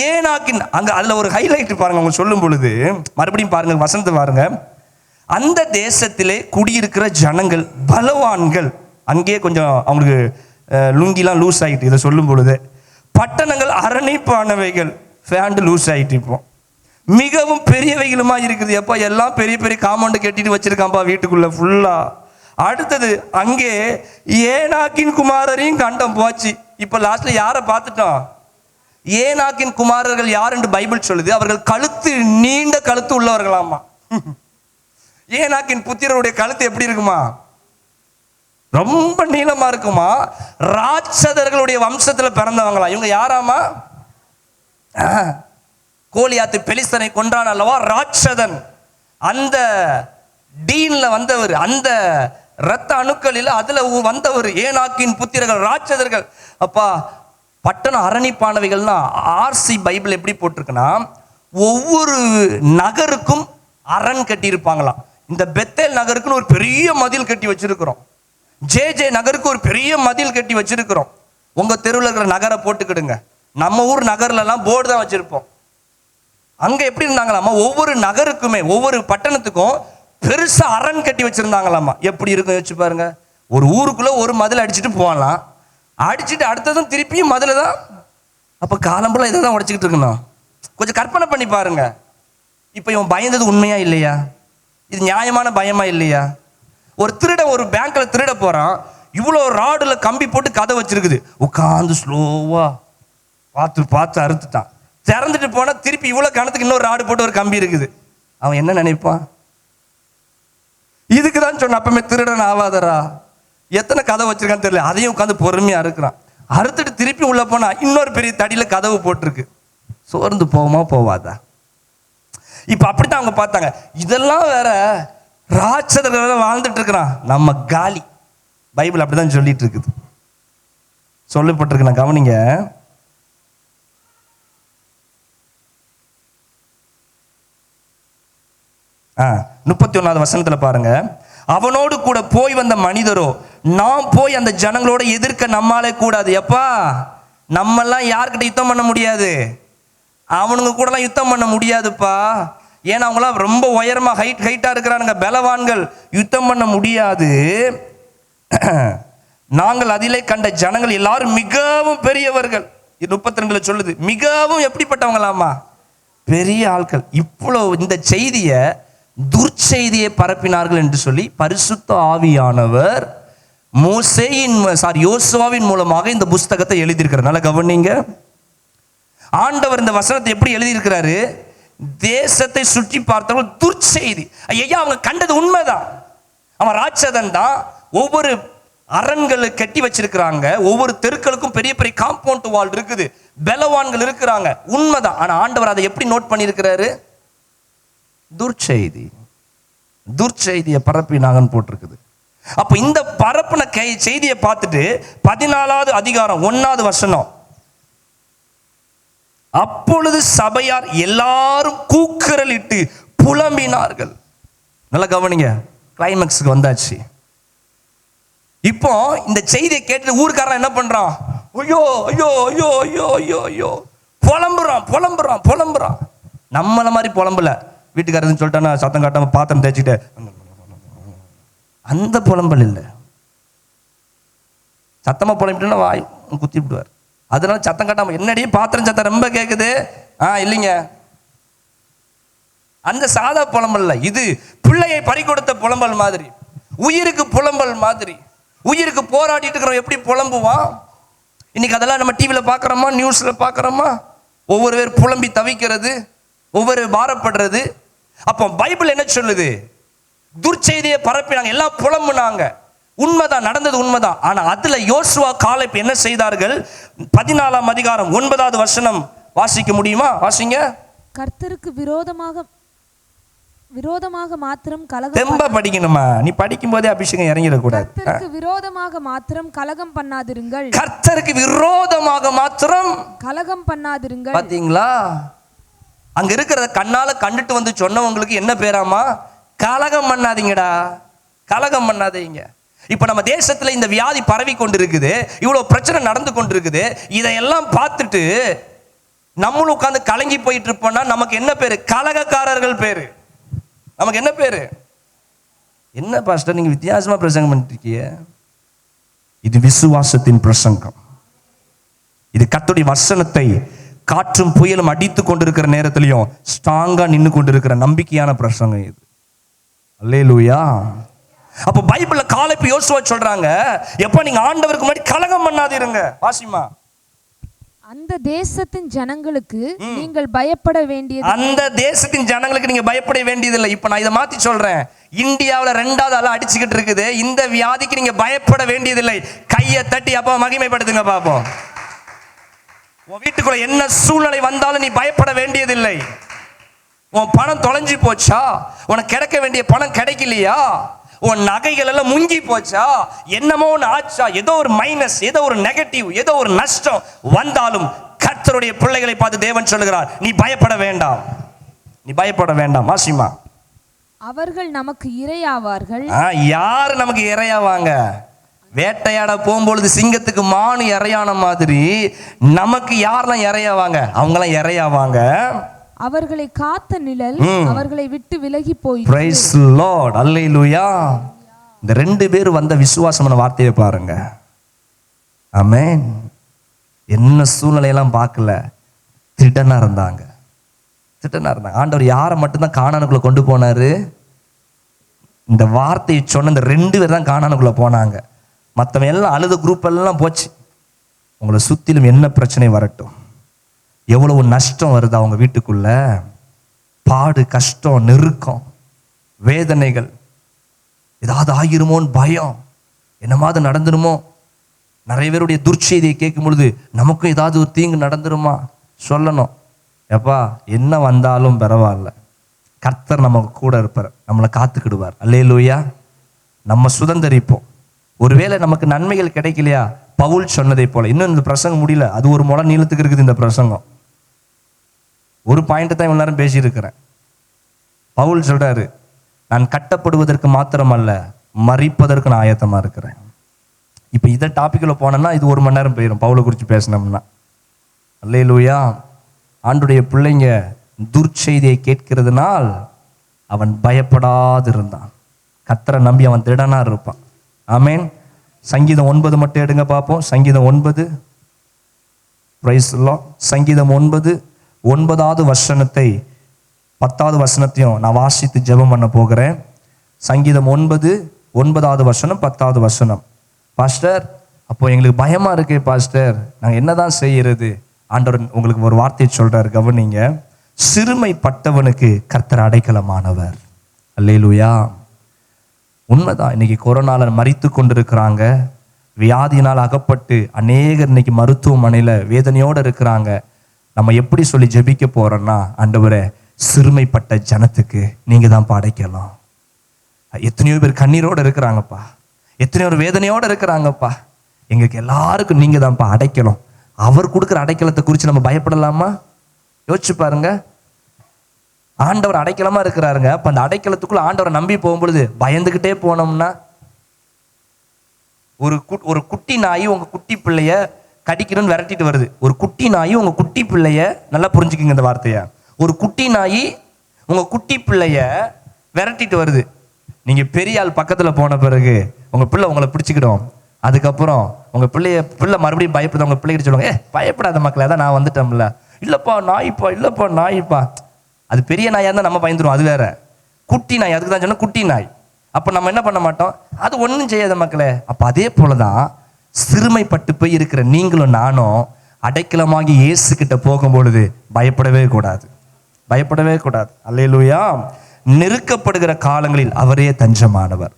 ஏனாக்கின் அங்கே அதில் ஒரு ஹைலைட் பாருங்க. அவங்க சொல்லும் பொழுது மறுபடியும் பாருங்க, வசந்த பாருங்க. அந்த தேசத்திலே குடியிருக்கிற ஜனங்கள் பலவான்கள். அங்கேயே கொஞ்சம் அவங்களுக்கு லுங்கிலாம் லூஸ் ஆகிட்டு இதை சொல்லும் பொழுது. பட்டணங்கள் அரணிப்பானவைகள், ஃபேண்டு லூஸ் ஆகிட்டு இப்போ மிகவும் பெரியவைகளுமா இருக்குது. எப்போ எல்லாம் பெரிய பெரிய காம்பவுண்டு கட்டிட்டு வச்சிருக்காம்பா வீட்டுக்குள்ள ஃபுல்லா. அடுத்தது அங்கே ஏனாக்கின் குமாரரையும் கண்டம் போச்சு. இப்போ லாஸ்ட்ல யாரை பார்த்துட்டோம்? ஏனாக்கின் குமாரர்கள் யார் என்று பைபிள் சொல்லுது. அவர்கள் கழுத்து நீண்ட கழுத்து உள்ளவர்களாமா. ஏனாக்கின் புத்திரருடைய கழுத்து எப்படி இருக்குமா? ரொம்ப நீளமா இருக்குமா. ராட்சதர்களுடைய வம்சத்துல பிறந்தவங்களா இவங்க. யாராமா? கோலியாத்து பெலிஸ்தனை கொன்றான் அல்லவா, ராட்சதன். அந்த டீன்ல வந்தவர், அந்த இரத்த அணுக்களில் அதுல வந்தவர் ஏனாக்கின் புத்திரர்கள் ராட்சதர்கள். அப்பா பட்டண அரணிப்பானவைகள்னா ஆர்சி பைபிள் எப்படி போட்டிருக்குன்னா, ஒவ்வொரு நகருக்கும் அரண் கட்டி இருப்பாங்களாம். இந்த பெத்தேல் நகருக்குன்னு ஒரு பெரிய மதில் கட்டி வச்சிருக்கிறோம். ஜே நகருக்கு ஒரு பெரிய மதில் கட்டி வச்சிருக்கிறோம். உங்க தெருவில் இருக்கிற நகரை போட்டுக்கிடுங்க. நம்ம ஊர் நகர்ல எல்லாம் போர்டு தான் வச்சிருப்போம். அங்க எப்படி இருந்தாங்களாமா, ஒவ்வொரு நகருக்குமே ஒவ்வொரு பட்டணத்துக்கும் பெருசா அரண் கட்டி வச்சிருந்தாங்களாமா. எப்படி இருக்கும் யோசிச்சு பாருங்க. ஒரு ஊருக்குள்ள ஒரு மதில் அடிச்சுட்டு போகலாம், அடிச்சுட்டு அடுத்ததும் திருப்பியும் மதில தான். அப்ப காலம்புல இதை தான் உடைச்சிக்கிட்டு இருக்கணும். கொஞ்சம் கற்பனை பண்ணி பாருங்க. இப்ப இவன் பயந்தது உண்மையா இல்லையா? இது நியாயமான பயமா இல்லையா? ஒரு திருட ஒரு பேங்க்ல திருட போறான், இவ்வளோ ராடுல கம்பி போட்டு கதை வச்சிருக்குது, உட்காந்து ஸ்லோவா பார்த்து பார்த்து அறுத்துட்டான். திறந்துட்டு போனா திருப்பி இவ்வளவு கணத்துக்கு இன்னொரு ராடு போட்டு ஒரு கம்பி இருக்குது. அவன் என்ன நினைப்பான்? இதுக்குதான் சொன்ன அப்பமே திருடன் ஆவாதரா. எத்தனை கதை வச்சிருக்கான்னு தெரியல, அதையும் உட்காந்து பொறுமையா அறுக்கிறான். அறுத்துட்டு திருப்பி உள்ள போனா இன்னொரு பெரிய தடியில கதவு போட்டிருக்கு. சோர்ந்து போகுமா போவாதா? இப்ப அப்படித்தான் அவங்க பார்த்தாங்க. இதெல்லாம் வேற ராட்சதர்கள் வாழ்ந்துட்டு இருக்கிறான், நம்ம காலி. பைபிள் அப்படிதான் சொல்லிட்டு இருக்குது, சொல்லப்பட்டிருக்கு. நான் கவனிங்க, 31வது வசனத்துல பாருங்க. அவனோடு கூட போய் வந்த மனிதரோ, நாம் போய் அந்த ஜனங்களோட எதிர்க்க நம்மாலே கூடாது. எப்பா நம்மெல்லாம் யார்கிட்ட யுத்தம் பண்ண முடியாது, அவனுங்க கூடலாம் யுத்தம் பண்ண முடியாதுப்பா. ஏன்னா அவங்களாம் ரொம்ப உயரமா ஹைட்டா இருக்கிறானுங்க, பலவான்கள், யுத்தம் பண்ண முடியாது. நாங்கள் அதிலே கண்ட ஜனங்கள் எல்லாரும் மிகவும் பெரியவர்கள். 32ல சொல்லுது, மிகவும் எப்படிப்பட்டவங்களாமா? பெரிய ஆட்கள். இவ்வளவு இந்த செய்தியை துர்ச்செய்தியை பரப்பினார்கள் என்று சொல்லி பரிசுத்த ஆவியானவர் யோசுவாவின் மூலமாக இந்த புஸ்தகத்தை எழுதியிருக்கிறார். நல்லா கவனிங்க. ஆண்டவர் இந்த வசனத்தை எப்படி எழுதியிருக்கிறாரு? தேசத்தை சுற்றி பார்த்தவர்கள் துர்ச்செய்தி. ஐயா அவங்க கண்டது உண்மைதான், அவன் ராட்சதன் தான். ஒவ்வொரு அரண்களை கட்டி வச்சிருக்கிறாங்க, ஒவ்வொரு தெருக்களுக்கும் பெரிய பெரிய காம்பவுண்ட் வால் இருக்குது, பலவான்கள் இருக்கிறாங்க, உண்மைதான். ஆனா ஆண்டவர் அதை எப்படி நோட் பண்ணியிருக்கிறாரு? துர்ச்செய்தி, துர்ச்செய்தியை பரப்பினாங்கன்னு போட்டிருக்குது. அப்ப இந்த பரப்பின செய்தியை பார்த்துட்டு 14வது அதிகாரம் 1வது வசனம், அப்பொழுது சபையார் எல்லாரும் கூக்குரலிட்டு புலம்பினார்கள். நல்லா கவனிங்க, கிளைமேக்ஸுக்கு வந்தாச்சு. இப்போ இந்த செய்தியை கேட்டு ஊருக்காரன் என்ன பண்றான்? ஐயோ ஐயோ ஐயோ ஐயோ ஐயோ ஐயோ புலம்புறான் புலம்புறான் புலம்புறான். நம்மள மாதிரி புலம்புல, வீட்டுக்காரன்னு சொல்லிட்டானா சத்தம் காட்டாம பாத்திரம் தேய்ச்சிட்டு அந்த புலம்பல் இல்லை. சத்தமா புலம்பிட்டுன்னா வாய் குத்தி விடுவார். அதனால சத்தம் காட்டாம, என்னடி பாத்திரம் சத்தம் ரொம்ப கேட்குது, இல்லைங்க, அந்த சாதா புலம்பல் இல்லை. இது பிள்ளையை பறி கொடுத்த புலம்பல் மாதிரி, உயிருக்கு புலம்பல் மாதிரி. உயிருக்கு போராடிட்டு இருக்கிறோம், எப்படி புலம்புவான்? இன்னைக்கு அதெல்லாம் நம்ம டிவியில பார்க்குறோமா, நியூஸ்ல பார்க்குறோமா? ஒவ்வொரு பேர் புலம்பி தவிக்கிறது, ஒவ்வொரு பாரப்படுறது. அப்போ பைபிள் என்ன சொல்லுது? துர்ச்செய்தியை பரப்பினாங்க, எல்லாம் புலம்புனாங்க. உண்மைதான், நடந்தது உண்மைதான். ஆனா அதுல யோசுவா காலேப் என்ன செய்தார்கள்? 14ஆம் அதிகாரம் 9வது வசனம் வாசிக்க முடியுமா? வாசிங்க. கர்த்தருக்கு விரோதமாக மாத்திரம் கலகம் தெம்ப படிக்கணுமா? நீ படிக்கும் போதே அபிஷேகம் இறங்கிடக்கூடாது. கர்த்தருக்கு விரோதமாக மாத்திரம் கலகம் பண்ணாதிருங்கள். கர்த்தருக்கு விரோதமாக மாத்திரம் கலகம் பண்ணாதிருங்கள். பாத்தீங்களா? அங்க இருக்கிறத கண்ணால கண்டுட்டு வந்து சொன்னவங்களுக்கு என்ன பேராமா? கலகம் பண்ணாதீங்கடா, கலகம் பண்ணாதீங்க. இப்ப நம்ம தேசத்துல இந்த வியாதி பரவி கொண்டிருக்குது, இவ்வளவு பிரச்சனை நடந்து கொண்டிருக்குது. இதையெல்லாம் பார்த்துட்டு நம்மளும் உட்கார்ந்து கலங்கி போயிட்டு இருப்போம்னா நமக்கு என்ன பேரு? கலகக்காரர்கள் பேரு. நமக்கு என்ன பேரு? என்ன பாஸ்டர் நீங்க வித்தியாசமா பிரசங்கம் பண்ணிட்டு இருக்கீங்க? இது விசுவாசத்தின் பிரசங்கம். இது கர்த்தருடைய வசனத்தை காற்றும் புயலும் அடித்து கொண்டிருக்கிற நேரத்திலையும் ஸ்ட்ராங்கா நின்று கொண்டிருக்கிற நம்பிக்கையான பிரசங்கம் இது. அல்லேலூயா. அப்ப பைபிள்ல காலேப் யோசுவா சொல்றாங்க, எப்ப நீங்க ஆண்டவருக்கு முன்னாடி கலகம் பண்ணாதீருங்க. வாசிமா. அந்த தேசத்தின் ஜனங்களுக்கு நீங்கள் பயப்பட வேண்டியது, அந்த தேசத்தின் ஜனங்களுக்கு நீங்க பயப்பட வேண்டியதில்லை. இப்ப நான் இதை மாத்தி சொல்றேன். இந்தியாவுல 2வது அலை அடிச்சுக்கிட்டு இருக்குது. இந்த வியாதிக்கு நீங்க பயப்பட வேண்டியதில்லை. கையை தட்டி அப்பா மகிமைப்படுத்துங்க பாப்போம். உன் வீட்டுக்குள்ள என்ன சூழ்நிலை வந்தாலும் நீ பயப்பட வேண்டியதில்லை. உன் பணம் தொலைஞ்சு போச்சா? உனக்கு கிடைக்க வேண்டிய பணம் கிடைக்கலையா? உன் நகைகள் எல்லாம் முங்கி போச்சா? என்னமோ ஒன்று ஆச்சா? ஏதோ ஒரு மைனஸ், ஏதோ ஒரு நெகட்டிவ், ஏதோ ஒரு நஷ்டம் வந்தாலும் கர்த்தருடைய பிள்ளைகளை பார்த்து தேவன் சொல்லுகிறார், நீ பயப்பட வேண்டாம், நீ பயப்பட வேண்டாம். வாசிமா. அவர்கள் நமக்கு இரையாவார்கள். யாரு நமக்கு இரையாவாங்க? வேட்டையாட போகும்பொழுது சிங்கத்துக்கு மானு இரையான மாதிரி நமக்கு யாரெல்லாம் இரையாவாங்க? அவங்களாம் இரையாவாங்க. அவர்களை காத்த நிழல் அவர்களை விட்டு விலகி போய். Praise Lord. அல்லேலூயா. இந்த 2 பேர் வந்த விசுவாசமான வார்த்தையை பாருங்க. ஆமென். என்ன சூழ்நிலையெல்லாம் பார்க்கல, திடனா இருந்தாங்க, திடனா இருந்தாங்க. ஆண்டவர் யாரை மட்டும்தான் கானானுக்குள்ள கொண்டு போனாரு? இந்த வார்த்தையை சொன்ன இந்த 2 பேர் தான் கானானுக்குள்ள போனாங்க. மற்றவன் எல்லாம் அழுத குரூப் எல்லாம் போச்சு. உங்களை சுத்திலும் என்ன பிரச்சனை வரட்டும், எவ்வளவு நஷ்டம் வருது அவங்க வீட்டுக்குள்ள, பாடு, கஷ்டம், நெருக்கம், வேதனைகள், ஏதாவது ஆகிருமோன்னு பயம், என்னமாவது நடந்துருமோ. நிறைய பேருடைய துர்ச்செய்தியை கேட்கும் பொழுது நமக்கும் ஏதாவது ஒரு தீங்கு நடந்துருமா? சொல்லணும், எப்பா என்ன வந்தாலும் பரவாயில்ல, கர்த்தர் நமக்கு கூட இருப்பார், நம்மளை காத்துக்கிடுவார். அல்லேலூயா. நம்ம சுதந்திரிப்போம். ஒருவேளை நமக்கு நன்மைகள் கிடைக்கலையா, பவுல் சொன்னதை போல, இன்னும் இந்த பிரசங்கம் முடியல, அது ஒரு முளை நீளத்துக்கு இருக்குது இந்த பிரசங்கம். ஒரு பாயிண்ட் தான் இவ்வளவு நேரம் பேசியிருக்கிறேன். பவுல் சொல்றாரு, நான் கட்டப்படுவதற்கு மாத்திரம் அல்ல, மரிப்பதற்கு நான் ஆயத்தமா இருக்கிறேன். இப்ப இதை டாபிக்ல போனோம்னா இது 1 மணி நேரம் போயிடும் பவுலை குறித்து பேசினோம்னா. அல்லேலூயா. ஆண்டுடைய பிள்ளைங்க துர்ச்செய்தியை கேட்கிறதுனால் அவன் பயப்படாது இருந்தான். கர்த்தரை நம்பி அவன் திடனா இருப்பான். ஆமென். சங்கீதம் 9 மட்டும் எடுங்க பார்ப்போம். சங்கீதம் 9. Praise lord. சங்கீதம் 9 9வது வசனத்தை 10வது வசனத்தையும் நான் வாசித்து ஜெபம் பண்ண போகிறேன். சங்கீதம் 9 9வது வசனம் 10வது வசனம். பாஸ்டர், அப்போ எங்களுக்கு பயமா இருக்கே பாஸ்டர், நாங்கள் என்னதான் செய்யறது? ஆண்டவர் உங்களுக்கு ஒரு வார்த்தையை சொல்றாரு, கவனிங்க. சிறுமைப்பட்டவனுக்கு கர்த்தர் அடைக்கலமானவர். அல்லேலூயா. உண்மைதான். இன்னைக்கு கொரோனால மரித்து கொண்டிருக்கிறாங்க, வியாதியினால் அகப்பட்டு அநேகர் இன்னைக்கு மருத்துவமனையில வேதனையோடு இருக்கிறாங்க. நம்ம எப்படி சொல்லி ஜெபிக்க போறோம்னா, ஆண்டவரே சிறுமைப்பட்ட ஜனத்துக்கு நீங்க தான் அடைக்கலாம். எத்தனையோ பேர் கண்ணீரோடு இருக்கிறாங்கப்பா, எத்தனையோ பேர் வேதனையோடு இருக்கிறாங்கப்பா, எங்களுக்கு எல்லாருக்கும் நீங்க தான் அடைக்கணும். அவர் கொடுக்குற அடைக்கலத்தை குறித்து நம்ம பயப்படலாமா? யோசிச்சு பாருங்க. ஆண்டவர் அடைக்கலமா இருக்கிறாருங்க. அப்ப அந்த அடைக்கலத்துக்குள்ள ஆண்டவரை நம்பி போகும்பொழுது பயந்துகிட்டே போனோம்னா, ஒரு குட்டி நாய் உங்க குட்டி பிள்ளைய கடிக்கணும்னு விரட்டிட்டு வருது. ஒரு குட்டி நாய் உங்க குட்டி பிள்ளைய, நல்லா புரிஞ்சுக்குங்க இந்த வார்த்தைய, ஒரு குட்டி நாய் உங்க குட்டி பிள்ளைய விரட்டிட்டு வருது. நீங்க பெரிய ஆள் பக்கத்துல போன பிறகு உங்க பிள்ளை உங்களை பிடிச்சிக்கிடும். அதுக்கப்புறம் உங்க பிள்ளை மறுபடியும் பயப்படுது. உங்க பிள்ளைகிட்ட சொல்லுவாங்க, பயப்படாத மக்களே, அதான் நான் வந்துட்டோம்ல. இல்லப்பா நாய்ப்பா, இல்லப்பா நாய்ப்பா. அது பெரிய நாயா இருந்தா நம்ம பயந்துரும், அது வேற. குட்டி நாய், அதுக்கு தான் சொன்ன குட்டி நாய். அப்ப நம்ம என்ன பண்ண மாட்டோம், அது ஒன்றும் செய்யாத மக்களே. அப்ப அதே போலதான் சிறுமைப்பட்டு போய் இருக்கிற நீங்களும் நானும் அடைக்கலமாகி இயேசு கிட்ட போகும் பொழுது பயப்படவே கூடாது, பயப்படவே கூடாது. அல்லேலூயா. நெருக்கப்படுகிற காலங்களில் அவரே தஞ்சமானவர்.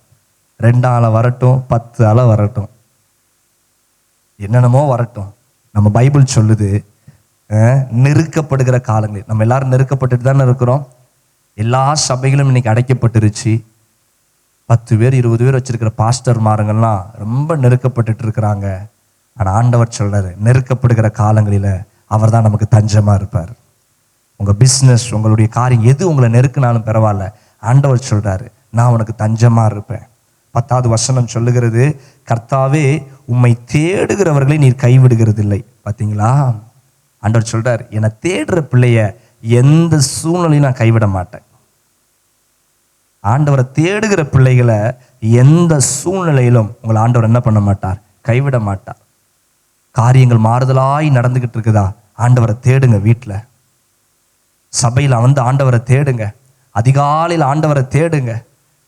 2 ஆளை வரட்டும், 10 ஆளை வரட்டும், என்னென்னமோ வரட்டும், நம்ம பைபிள் சொல்லுது நெருக்கப்படுகிற காலங்களில். நம்ம எல்லாரும் நெருக்கப்பட்டுட்டு தானே இருக்கிறோம். எல்லா சபைகளும் இன்னைக்கு அடைக்கப்பட்டுருச்சு. 10 பேர் 20 பேர் வச்சிருக்கிற பாஸ்டர் மாருங்கள்லாம் ரொம்ப நெருக்கப்பட்டுட்டு இருக்கிறாங்க. ஆனால் ஆண்டவர் சொல்றாரு, நெருக்கப்படுகிற காலங்களில் அவர் தான் நமக்கு தஞ்சமா இருப்பார். உங்க பிஸ்னஸ், உங்களுடைய காரியம் எது உங்களை நெருக்கினாலும் பரவாயில்ல, ஆண்டவர் சொல்றாரு, நான் உனக்கு தஞ்சமா இருப்பேன். 10வது வசனம் சொல்லுகிறது, கர்த்தாவே உம்மை தேடுகிறவர்களை நீர் கைவிடுகிறது இல்லை. பார்த்தீங்களா, ஆண்டவர் சொல்றாரு, என்னை தேடுற பிள்ளைய எந்த சூழ்நிலையும் நான் கைவிட மாட்டேன். ஆண்டவரை தேடுகிற பிள்ளைகளை எந்த சூழ்நிலையிலும் உங்களை ஆண்டவர் என்ன பண்ண மாட்டார், கைவிட மாட்டார். காரியங்கள் மாறுதலாய் நடந்துகிட்டு இருக்குதா, ஆண்டவரை தேடுங்க. வீட்டில் சபையில் வந்து ஆண்டவரை தேடுங்க. அதிகாலையில் ஆண்டவரை தேடுங்க.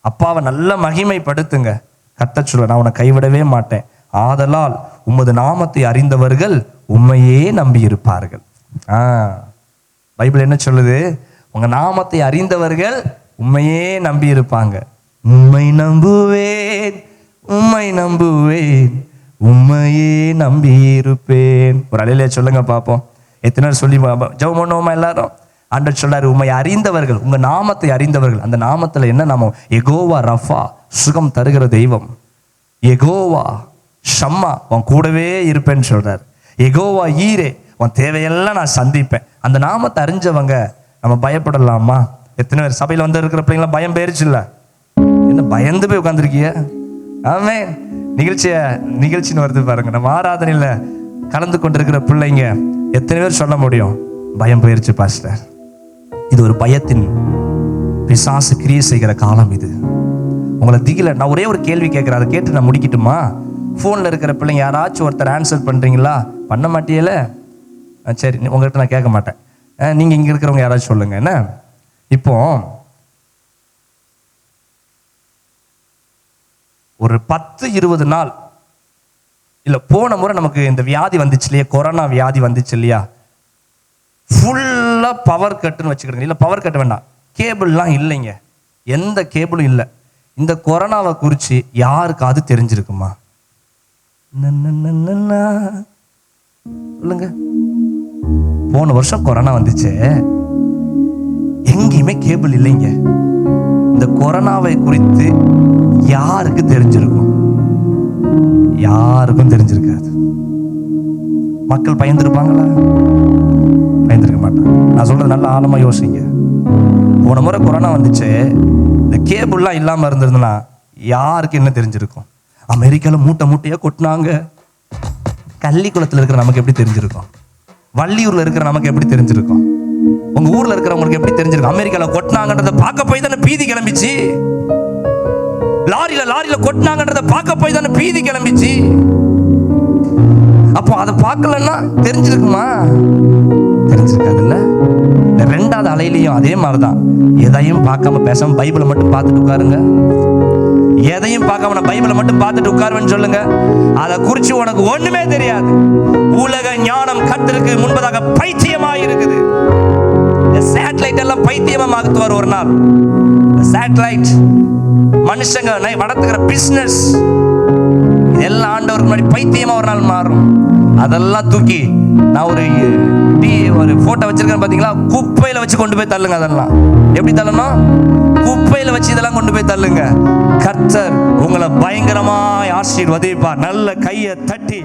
அப்பாவை நல்ல மகிமைப்படுத்துங்க. கர்த்தர் சொல்ல, நான் உன்னை கைவிடவே மாட்டேன். ஆதலால் உமது நாமத்தை அறிந்தவர்கள் உண்மையே நம்பி இருப்பார்கள். பைபிள் என்ன சொல்லுது? உங்க நாமத்தை அறிந்தவர்கள் உண்மையே நம்பி இருப்பாங்க. உம்மை நம்புவேன், உம்மை நம்புவேன், உண்மையே நம்பி இருப்பேன். ஒரு அலையில சொல்லுங்க பார்ப்போம். எத்தனை பேர் சொல்லி ஜெபம் பண்ணுவோமா எல்லாரும்? ஆண்டவர் சொல்றாரு, உம்மை அறிந்தவர்கள், உங்க நாமத்தை அறிந்தவர்கள். அந்த நாமத்துல என்ன நாமம்? யெகோவா ரஃபா, சுகம் தருகிற தெய்வம். யெகோவா ஷம்மா, உன் கூடவே இருப்பேன்னு சொல்றாரு. யெகோவா ஈரே, உன் தேவையெல்லாம் நான் சந்திப்பேன். அந்த நாமத்தை அறிஞ்சவங்க நம்ம பயப்படலாமா? எத்தனை பேர் சபையில் வந்து இருக்கிற பிள்ளைங்களாம் பயம் போயிருச்சு இல்ல? என்ன பயந்து போய் உட்காந்துருக்கிய? ஆமென். நிகழ்ச்சின்னு வருது பாருங்க. நம்ம ஆராதனையில கலந்து கொண்டிருக்கிற பிள்ளைங்க எத்தனை பேர் சொல்ல முடியும், பயம் போயிருச்சு பாஸ்டர்? இது ஒரு பயத்தின் பிசாசு கிரியை செய்கிற காலம் இது. உங்களை திகில. நான் ஒரே ஒரு கேள்வி கேட்கிறேன், அதை கேட்டு நான் முடிக்கட்டுமா? ஃபோனில் இருக்கிற பிள்ளைங்க யாராச்சும் ஒருத்தர் ஆன்சர் பண்ணுறீங்களா? பண்ண மாட்டியல? சரி, உங்கள்கிட்ட நான் கேட்க மாட்டேன். நீங்கள் இங்கே இருக்கிறவங்க யாராச்சும் சொல்லுங்க. என்ன இப்போ ஒரு 10-20 நாள் இல்லை, போன முறை நமக்கு இந்த வியாதி வந்துச்சு இல்லையா, கொரோனா வியாதி வந்துச்சு இல்லையா, ஃபுல்லாக பவர் கட்டுன்னு வச்சுக்கிடுங்க. இல்லை பவர் கட்டு வேண்டாம், கேபிள்லாம் இல்லைங்க, எந்த கேபிளும் இல்லை. இந்த கொரோனாவை குறித்து யாருக்காவது தெரிஞ்சிருக்குமா? சொல்லுங்க. போன வருஷம் கொரோனா வந்துச்சு, எங்கேயுமே கேபிள் இல்லைங்க. இந்த கொரோனாவை குறித்து யாருக்கு தெரிஞ்சிருக்கும்? யாருக்கும் தெரிஞ்சிருக்காது. மக்கள் பயந்துருப்பாங்களா? பயந்துருக்க மாட்டாங்க. நான் சொல்றது நல்ல ஆழமா யோசிங்க. போன முறை கொரோனா வந்துச்சு, இந்த கேபிள்லாம் இல்லாம இருந்திருந்தனா யாருக்கு என்ன தெரிஞ்சிருக்கும்? அமெரிக்காவில் மூட்டை மூட்டையா கொட்டினாங்க, கள்ளிக்குளத்தில் இருக்கிற நமக்கு எப்படி தெரிஞ்சிருக்கும்? வள்ளியூர்ல இருக்கிற நமக்கு எப்படி தெரிஞ்சிருக்கும்? உங்க ஊர்ல இருக்கிறவங்களுக்கு எப்படி தெரிஞ்சிருக்கும்? அமெரிக்காவில் கொட்டினாங்கன்றதை பார்க்க போய் தானே பீதி கிளம்பிச்சு. லாரியில கொட்டினாங்கன்றதை பார்க்க போய் தானே பீதி கிளம்பிச்சு. அப்போ அதை பார்க்கலன்னா தெரிஞ்சிருக்குமா? தெரிஞ்சிருக்காதுல்ல. இந்த 2வது அலையிலையும் அதே மாதிரிதான். எதையும் பார்க்காம பேசாம பைபிளை மட்டும் பார்த்துட்டு உட்காருங்க. எதையும் பார்க்காம நான் பைபிளை மட்டும் பார்த்துட்டு உட்காருவேன்னு சொல்லுங்க. அதை குறிச்சு உனக்கு ஒண்ணுமே தெரியாது. உலக ஞானம் கர்த்தருக்கு முன்பதாக பைத்தியமா இருக்குது. சேட்டலைட் எல்லாம் பைத்தியமா மாத்துவார் ஒரு நாள். சேட்டலைட், மனுஷங்க நடத்துகிற பிசினஸ், இதெல்லாம் ஆண்டவருக்கு முன்னாடி பைத்தியமா ஒரு நாள் மாறும். அதெல்லாம் தூக்கி நான் ஒரு போட்டோ வச்சிருக்கேன் பாத்தீங்களா, குப்பையில வச்சு கொண்டு போய் தள்ளுங்க. அதெல்லாம் எப்படி தள்ளணும்? குப்பையில வச்சு இதெல்லாம் கொண்டு போய் தள்ளுங்க. கர்த்தர் உங்களை பயங்கரமாய் ஆசீர்வதிப்பார். நல்ல கையை தட்டி